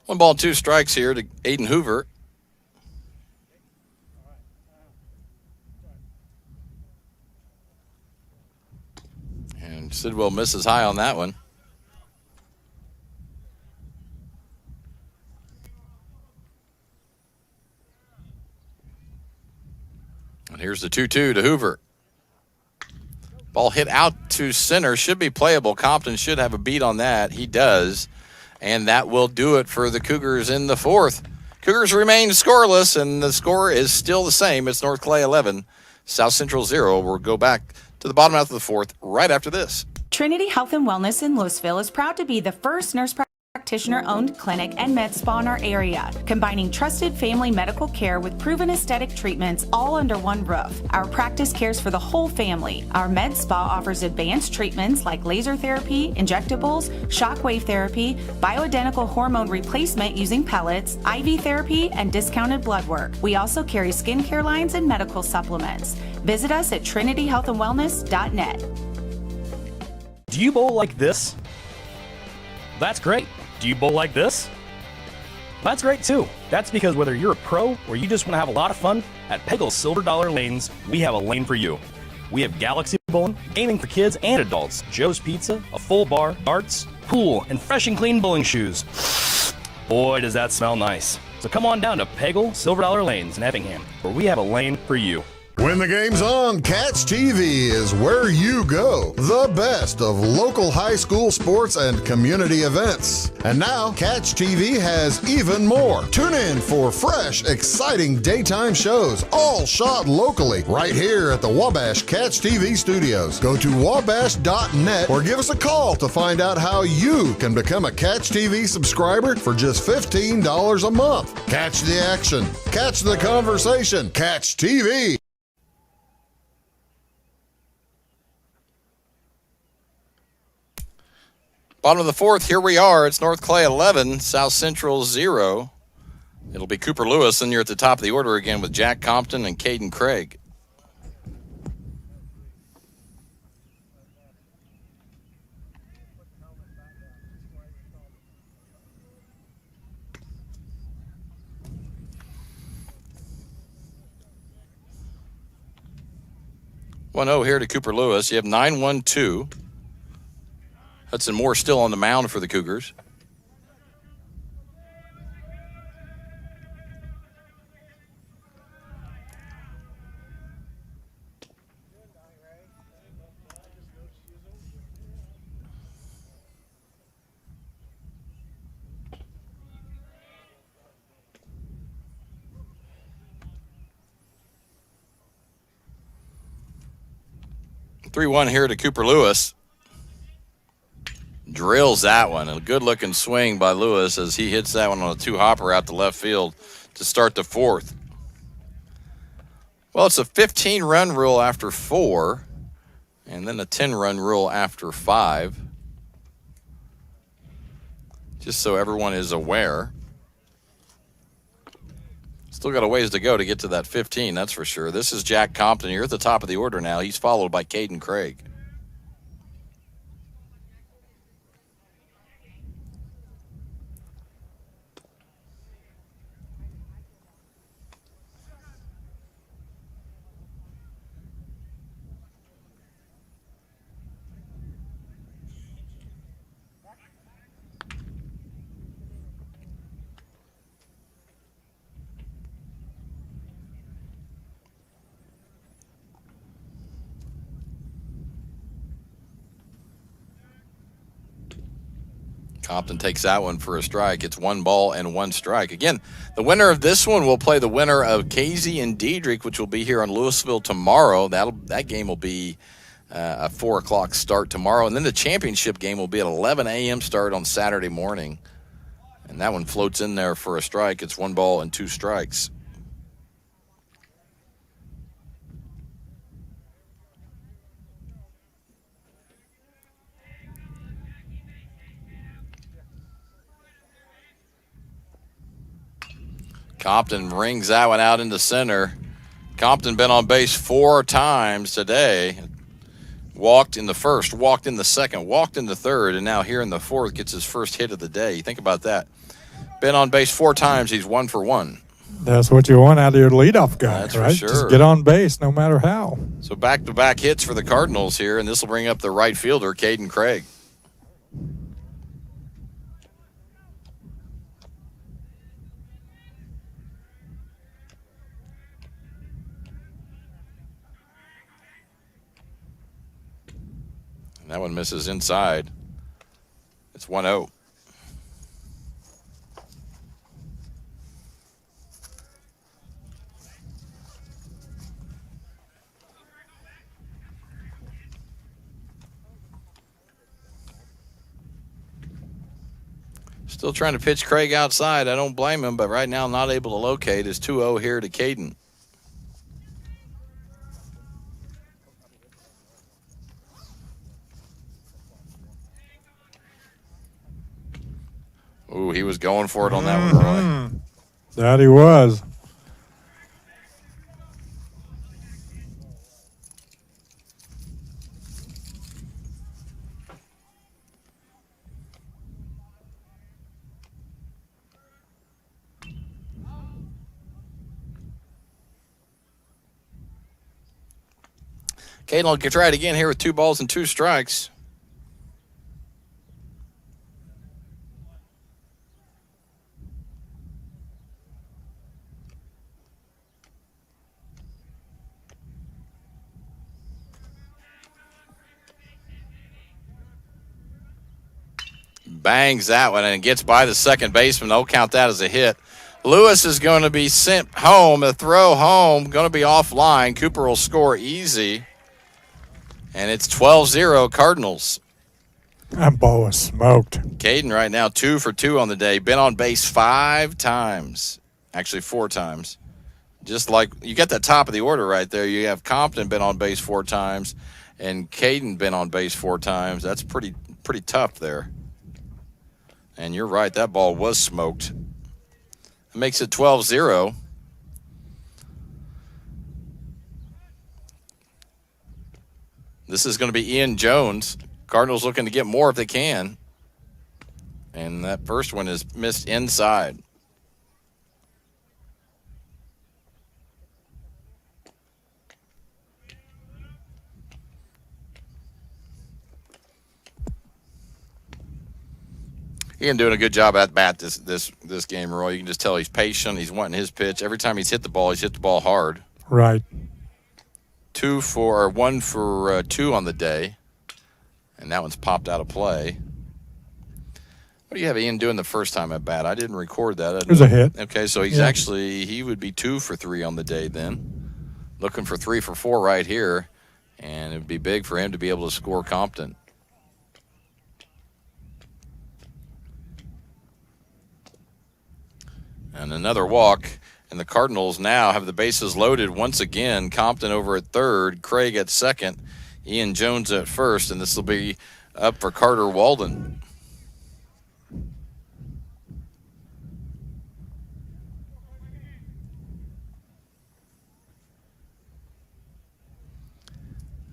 One ball, 2 strikes here to Aiden Hoover. Sidwell misses high on that one. And here's the 2-2 to Hoover. Ball hit out to center. Should be playable. Compton should have a beat on that. He does. And that will do it for the Cougars in the 4th. Cougars remain scoreless, and the score is still the same. It's North Clay 11, South Central 0. We'll go back to the bottom half of the 4th right after this. Trinity Health and Wellness in Louisville is proud to be the first nurse practitioner-owned clinic and med spa in our area, combining trusted family medical care with proven aesthetic treatments all under one roof. Our practice cares for the whole family. Our med spa offers advanced treatments like laser therapy, injectables, shockwave therapy, bioidentical hormone replacement using pellets, IV therapy, and discounted blood work. We also carry skincare lines and medical supplements. Visit us at trinityhealthandwellness.net. Do you bowl like this? That's great. Do you bowl like this? That's great too. That's because whether you're a pro or you just want to have a lot of fun, at Peggle Silver Dollar Lanes, we have a lane for you. We have Galaxy Bowling, gaming for kids and adults, Joe's Pizza, a full bar, darts, pool, and fresh and clean bowling shoes. Boy, does that smell nice. So come on down to Peggle Silver Dollar Lanes in Effingham, where we have a lane for you. When the game's on, Catch TV is where you go. The best of local high school sports and community events. And now, Catch TV has even more. Tune in for fresh, exciting daytime shows, all shot locally, right here at the Wabash Catch TV studios. Go to wabash.net or give us a call to find out how you can become a Catch TV subscriber for just $15 a month. Catch the action. Catch the conversation. Catch TV. Bottom of the fourth, here we are. It's North Clay 11, South Central 0. It'll be Cooper Lewis, and you're at the top of the order again with Jack Compton and Caden Craig. One-0 here to Cooper Lewis. You have 9-1-2. Hudson Moore still on the mound for the Cougars. Three-one here to Cooper Lewis. Drills that one. A good-looking swing by Lewis as he hits that one on a two-hopper out to left field to start the fourth. Well, it's a 15-run rule after 4, and then a 10-run rule after 5. Just so everyone is aware. Still got a ways to go to get to that 15, that's for sure. This is Jack Compton. You're at the top of the order now. He's followed by Caden Craig. Compton takes that one for a strike. It's 1 ball and 1 strike. Again, the winner of this one will play the winner of Casey and Diedrich, which will be here on Louisville tomorrow. That game will be a 4 o'clock start tomorrow. And then the championship game will be at 11 a.m. start on Saturday morning. And that one floats in there for a strike. It's 1 ball and 2 strikes. Compton rings that one out into center. Compton been on base 4 times today. Walked in the first, walked in the second, walked in the third, and now here in the fourth gets his first hit of the day. You think about that. Been on base 4 times. He's 1 for 1. That's what you want out of your leadoff guy, That's right? for sure. Just get on base no matter how. So back-to-back hits for the Cardinals here, and this will bring up the right fielder, Caden Craig. That one misses inside. It's 1-0. Still trying to pitch Craig outside. I don't blame him, but right now not able to locate. Is 2-0 here to Caden. Ooh, he was going for it on that one, Roy. That he was. Caden will try it again here with 2 balls and 2 strikes. bangs that one and gets by the second baseman. They'll count that as a hit. Lewis is going to be sent home. The throw home going to be offline. Cooper will score easy. And it's 12-0 Cardinals. That ball was smoked. Caden right now 2 for 2 on the day. Been on base 5 times. Actually 4 times. Just like you got that top of the order right there. You have Compton been on base 4 times and Caden been on base 4 times. That's pretty tough there. And you're right, that ball was smoked. It makes it 12-0. This is going to be Ian Jones. Cardinals looking to get more if they can. And that first one is missed inside. Ian doing a good job at bat this game, Roy. You can just tell he's patient. He's wanting his pitch. Every time he's hit the ball hard. Right. 1 for 2 on the day. And that one's popped out of play. What do you have Ian doing the first time at bat? I didn't record that. It was a hit. Okay, so he's he would be 2 for 3 on the day then. Looking for 3 for 4 right here. And it would be big for him to be able to score Compton. And another walk. And the Cardinals now have the bases loaded once again. Compton over at third, Craig at second, Ian Jones at first, and this will be up for Carter Walden.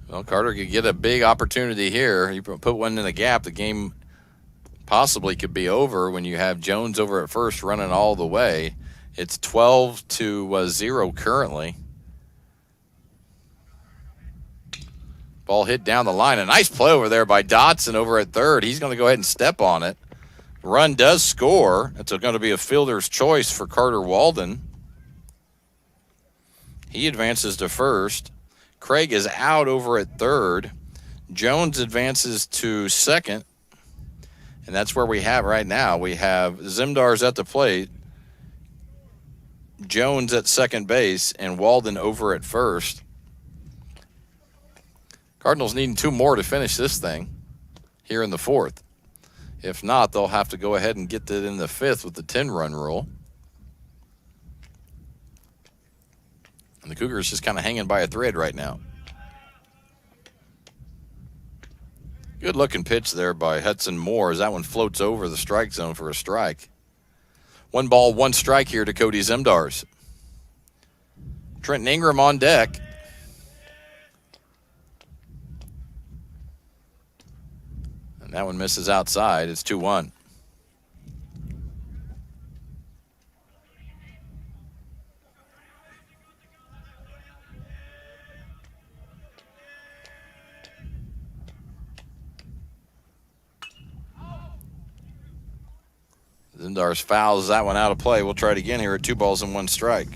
Well, Carter could get a big opportunity here. You put one in the gap, the game possibly could be over when you have Jones over at first running all the way. It's 12-0 currently. Ball hit down the line. A nice play over there by Dotson over at third. He's going to go ahead and step on it. Run does score. It's going to be a fielder's choice for Carter Walden. He advances to first. Craig is out over at third. Jones advances to second. And that's where we have right now. We have Zimdar's at the plate, Jones at second base, and Walden over at first. Cardinals needing 2 more to finish this thing here in the 4th. If not, they'll have to go ahead and get it in the 5th with the 10-run rule. And the Cougars just kind of hanging by a thread right now. Good-looking pitch there by Hudson Moore as that one floats over the strike zone for a strike. 1 ball, 1 strike here to Cody Zimdars. Trenton Ingram on deck. And that one misses outside. It's 2-1. Zimdars fouls that one out of play. We'll try it again here at 2 balls and 1 strike.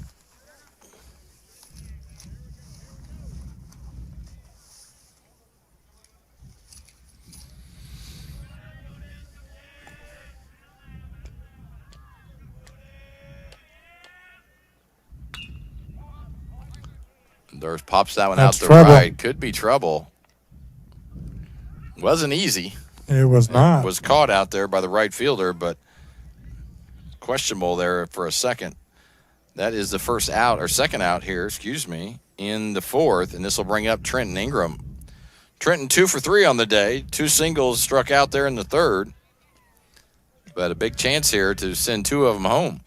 Zimdars pops that one That's out the trouble. right. Could be trouble. Wasn't easy. It was not. Was caught out there by the right fielder, but questionable there for a second. That is the first out, or second out here, excuse me, in the 4th, and this will bring up Trenton Ingram. Trenton 2 for 3 on the day. 2 singles struck out there in the 3rd. But a big chance here to send 2 of them home.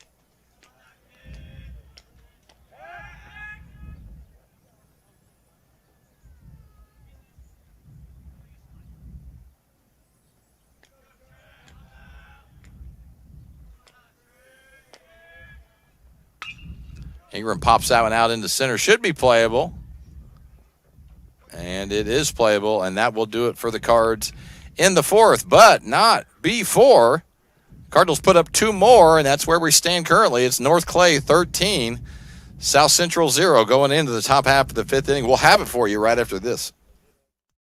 Ingram pops that one out into center. Should be playable. And it is playable, and that will do it for the Cards in the 4th, but not before. Cardinals put up 2 more, and that's where we stand currently. It's North Clay 13, South Central 0 going into the top half of the 5th inning. We'll have it for you right after this.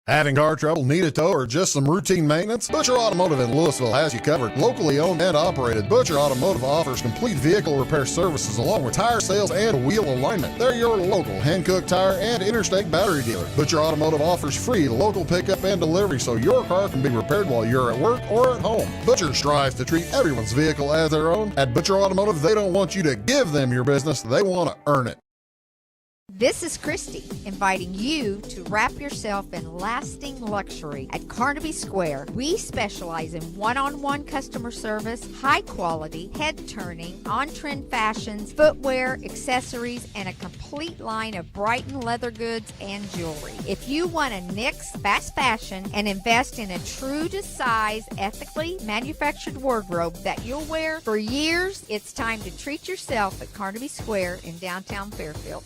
Having car trouble, need a tow, or just some routine maintenance? Butcher Automotive in Louisville has you covered. Locally owned and operated, Butcher Automotive offers complete vehicle repair services along with tire sales and wheel alignment. They're your local Hankook Tire and Interstate Battery dealer. Butcher Automotive offers free local pickup and delivery so your car can be repaired while you're at work or at home. Butcher strives to treat everyone's vehicle as their own. At Butcher Automotive, they don't want you to give them your business, they want to earn it. This is Christy, inviting you to wrap yourself in lasting luxury at Carnaby Square. We specialize in one-on-one customer service, high quality, head-turning, on-trend fashions, footwear, accessories, and a complete line of Brighton leather goods and jewelry. If you want to nix fast fashion and invest in a true-to-size, ethically manufactured wardrobe that you'll wear for years, it's time to treat yourself at Carnaby Square in downtown Fairfield.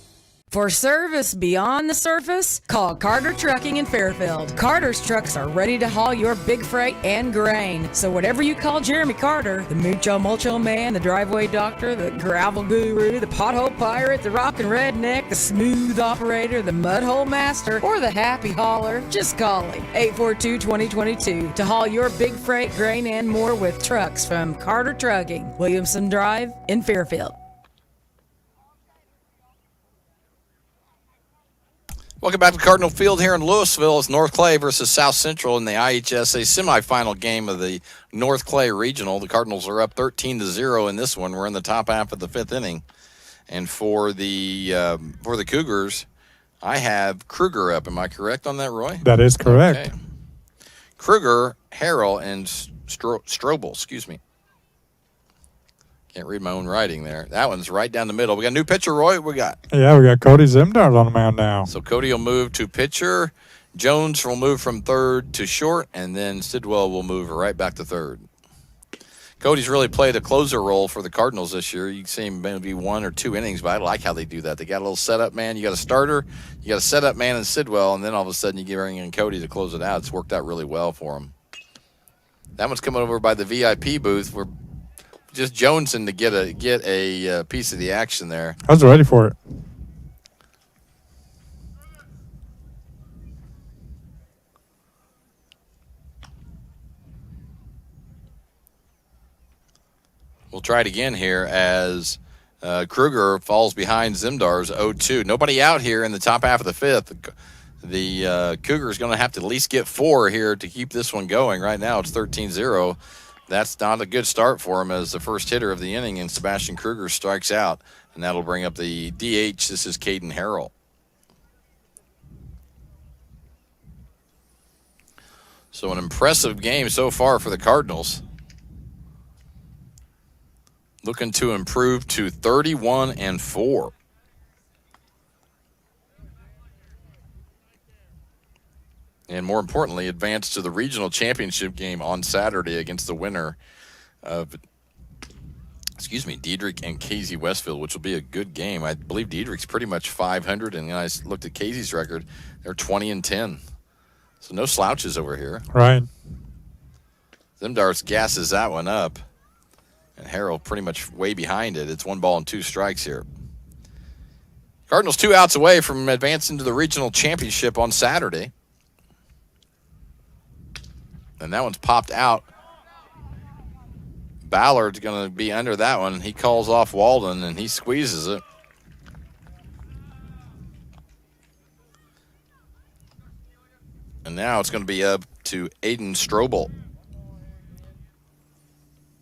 For service beyond the surface, call Carter Trucking in Fairfield. Carter's trucks are ready to haul your big freight and grain. So whatever you call Jeremy Carter, the Mucho Mulcho Man, the driveway doctor, the gravel guru, the pothole pirate, the rockin' redneck, the smooth operator, the mudhole master, or the happy hauler, just call him. 842-2022 to haul your big freight, grain, and more with trucks from Carter Trucking, Williamson Drive in Fairfield. Welcome back to Cardinal Field here in Louisville. It's North Clay versus South Central in the IHSA semifinal game of the North Clay Regional. The Cardinals are up 13-0 in this one. We're in the top half of the fifth inning. And for the Cougars, I have Kruger up. Am I correct on that, Roy? That is correct. Okay. Kruger, Harrell, and Strobel, excuse me. Can't read my own writing there. That one's right down the middle. We got a new pitcher, Roy. What we got? Yeah, we got Cody Zimdar on the mound now. So Cody will move to pitcher. Jones will move from third to short, and then Sidwell will move right back to third. Cody's really played a closer role for the Cardinals this year. You can see him maybe 1 or 2 innings, but I like how they do that. They got a little setup man. You got a starter, you got a setup man in Sidwell, and then all of a sudden you bring in Cody to close it out. It's worked out really well for him. That one's coming over by the VIP booth. We're just jonesing to get a piece of the action there. I was ready for it. We'll try it again here as Kruger falls behind Zimdar's 0-2. Nobody out here in the top half of the fifth. The Cougars going to have to at least get 4 here to keep this one going. Right now it's 13-0. That's not a good start for him as the first hitter of the inning, and Sebastian Kruger strikes out, and that'll bring up the DH. This is Caden Harrell. So an impressive game so far for the Cardinals. Looking to improve to 31-4. And more importantly, advance to the regional championship game on Saturday against the winner of, Diedrich and Casey Westfield, which will be a good game. I believe Diedrich's pretty much 500, and I looked at Casey's record. They're 20-10. So no slouches over here. Right. Zimdar's gasses that one up, and Harrell pretty much way behind it. It's 1 ball and 2 strikes here. Cardinals 2 outs away from advancing to the regional championship on Saturday. And that one's popped out. Ballard's going to be under that one. He calls off Walden, and he squeezes it. And now it's going to be up to Aiden Strobel.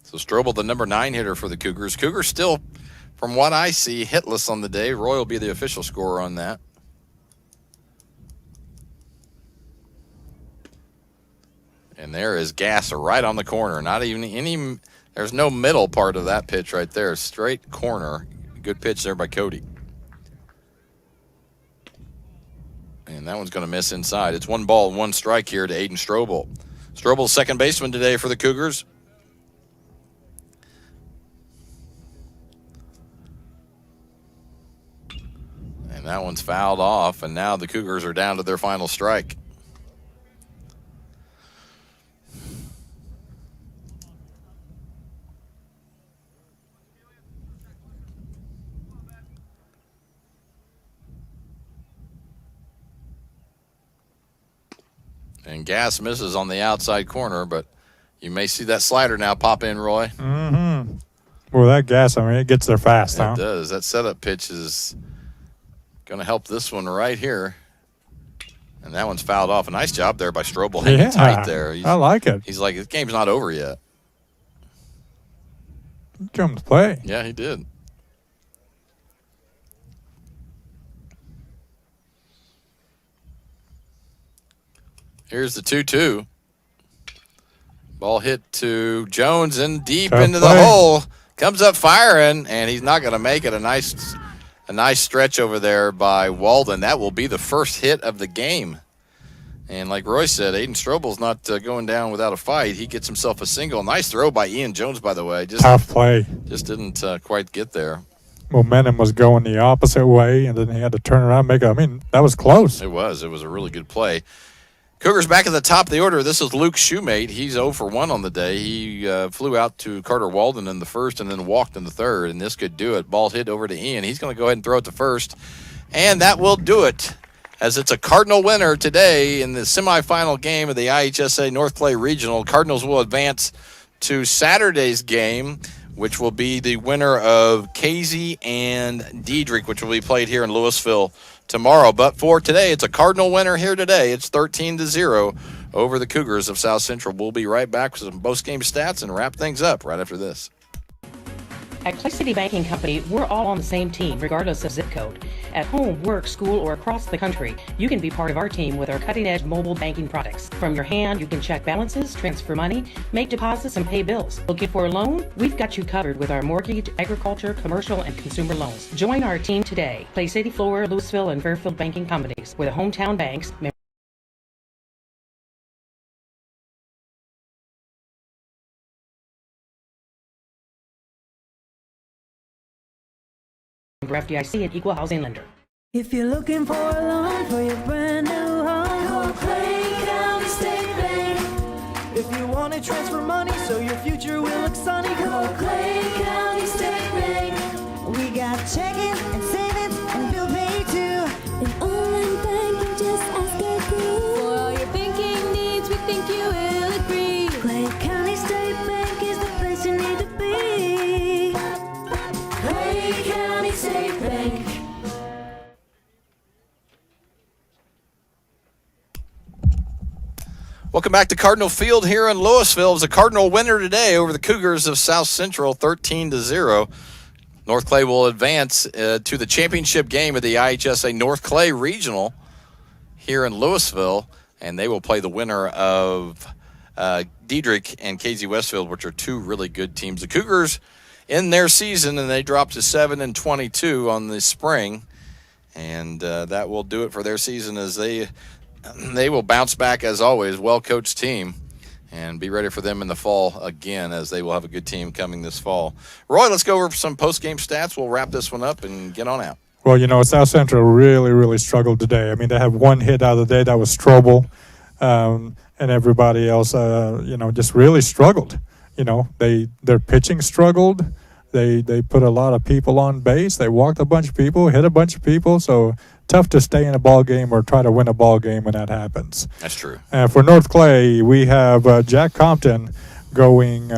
So Strobel, the number 9 hitter for the Cougars. Cougars still, from what I see, hitless on the day. Roy will be the official scorer on that. And there is Gasser right on the corner. Not even any, there's no middle part of that pitch right there. Straight corner. Good pitch there by Cody. And that one's going to miss inside. It's 1 ball and 1 strike here to Aiden Strobel. Strobel's second baseman today for the Cougars. And that one's fouled off, and now the Cougars are down to their final strike. And Gass misses on the outside corner, but you may see that slider now pop in, Roy. Mm-hmm. Well, that Gass, I mean, it gets there fast, It does. That setup pitch is going to help this one right here. And that one's fouled off. A nice job there by Strobel, hanging tight there. I like it. He's like, the game's not over yet. He come to play. Yeah, he did. Here's the 2-2. Ball hit to Jones and deep Tough into the play. hole. Comes up firing, and he's not going to make it. A nice stretch over there by Walden. That will be the first hit of the game. And like Roy said, Aiden Strobel's not going down without a fight. He gets himself a single. Nice throw by Ian Jones, by the way. Tough play. Just didn't quite get there. Momentum was going the opposite way, and then he had to turn around and make it. I mean, that was close. It was. It was a really good play. Cougars back at the top of the order. This is Luke Shoemate. He's 0 for 1 on the day. He flew out to Carter Walden in the first and then walked in the third, and this could do it. Ball hit over to Ian. He's going to go ahead and throw it to first, and that will do it, as it's a Cardinal winner today in the semifinal game of the IHSA North Clay Regional. Cardinals will advance to Saturday's game, which will be the winner of Casey and Diedrich, which will be played here in Louisville tomorrow. But for today, it's a Cardinal winner here today. It's 13-0 over the Cougars of South Central. We'll be right back with some post-game stats and wrap things up right after this. At Clay City Banking Company, we're all on the same team, regardless of zip code. At home, work, school, or across the country, you can be part of our team with our cutting-edge mobile banking products. From your hand, you can check balances, transfer money, make deposits, and pay bills. Looking for a loan? We've got you covered with our mortgage, agriculture, commercial, and consumer loans. Join our team today. Clay City, Flora, Louisville, and Fairfield Banking Companies. We're the hometown banks. FDIC and equal housing lender. If you're looking for a loan for your brand new home, call Clay County State Bank. If you want to transfer money so your future will look sunny, call Clay County State Bank. We got checking and savings and bill pay too. An online banking, just ask our crew. For all your banking needs, we think you will agree. Clay County State Bank is the place you need to be. Clay County State Bank. Welcome back to Cardinal Field here in Louisville. It's a Cardinal winner today over the Cougars of South Central, 13-0. North Clay will advance to the championship game of the IHSA North Clay Regional here in Louisville, and they will play the winner of Diedrich and KZ Westfield, which are two really good teams. The Cougars in their season, and they dropped to 7-22 on the spring, and that will do it for their season as they will bounce back as always. Well-coached team, and be ready for them in the fall again, as they will have a good team coming this fall. Roy, let's go over some post-game stats. We'll wrap this one up and get on out. Well, you know, South Central really struggled today. I mean, they have one hit out of the day. That was Strobel, and everybody else, just really struggled. You know, their pitching struggled. They put a lot of people on base. They walked a bunch of people, hit a bunch of people. So tough to stay in a ball game or try to win a ball game when that happens. That's true. For North Clay, we have Jack Compton going,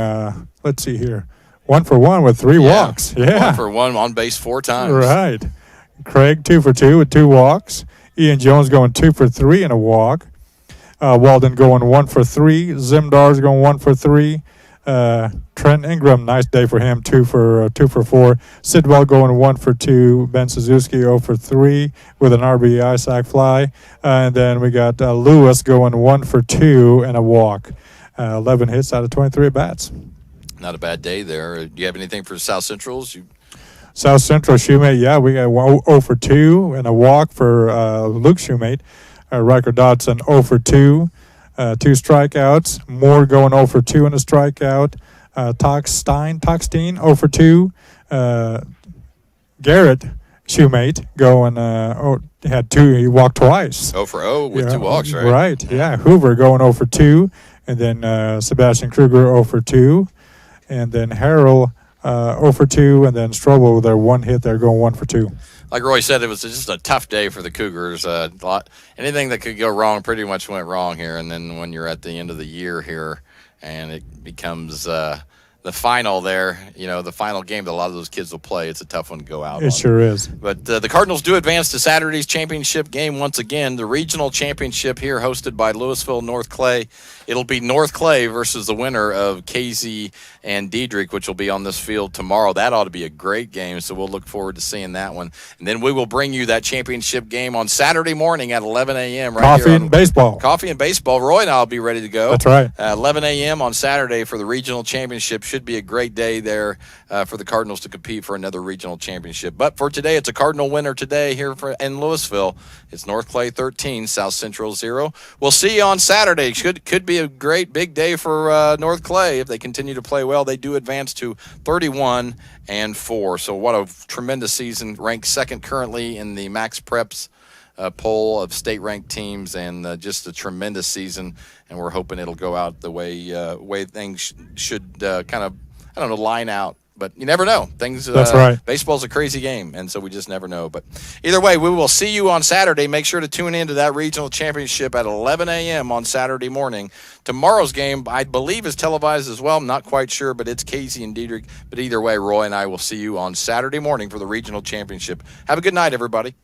let's see here, 1 for 1 with 3 walks. Yeah. 1 for 1 on base 4 times. Right. Craig 2 for 2 with 2 walks. Ian Jones going 2 for 3 and a walk. Walden going 1 for 3. Zimdar's going 1 for 3. Trent Ingram, nice day for him, 2 for 4. Sidwell going 1 for 2. Ben Suzuki 0 for 3 with an RBI sac fly. And then we got Lewis going 1 for 2 and a walk. 11 hits out of 23 at bats. Not a bad day there. Do you have anything for South Centrals? South Central Shoemate, yeah, we got 0 for 2 and a walk for Luke Shoemate. Riker Dodson 0 for 2. 2 strikeouts. Moore going 0 for 2 and a strikeout. Toxstein 0 for 2. Garrett Shoemate going, had 2. He walked twice. 0 for 0 with 2 walks, right? Right, yeah. Hoover going 0 for 2. And then Sebastian Kruger 0 for 2. And then Harrell 0 for 2, and then Strobel with their 1 hit. They're going 1 for 2. Like Roy said, it was just a tough day for the Cougars. Anything that could go wrong pretty much went wrong here. And then when you're at the end of the year here and it becomes the final there, the final game that a lot of those kids will play, it's a tough one to go out on. It sure is. But the Cardinals do advance to Saturday's championship game once again, the regional championship here hosted by Louisville North Clay. It'll be North Clay versus the winner of Casey and Diedrich, which will be on this field tomorrow. That ought to be a great game, so we'll look forward to seeing that one. And then we will bring you that championship game on Saturday morning at 11 a.m. Coffee and baseball. Coffee and baseball. Roy and I will be ready to go. That's right. 11 a.m. on Saturday for the regional championship. Should be a great day there for the Cardinals to compete for another regional championship. But for today, it's a Cardinal winner today here in Louisville. It's North Clay 13, South Central 0. We'll see you on Saturday. Could be a great big day for North Clay if they continue to play well. They do advance to 31-4. So what a tremendous season. Ranked second currently in the Max Preps poll of state-ranked teams, and just a tremendous season. And we're hoping it'll go out the way things should kind of, line out. But you never know. That's right. Baseball's a crazy game, and so we just never know. But either way, we will see you on Saturday. Make sure to tune in to that regional championship at 11 a.m. on Saturday morning. Tomorrow's game, I believe, is televised as well. I'm not quite sure, but it's Casey and Diedrich. But either way, Roy and I will see you on Saturday morning for the regional championship. Have a good night, everybody.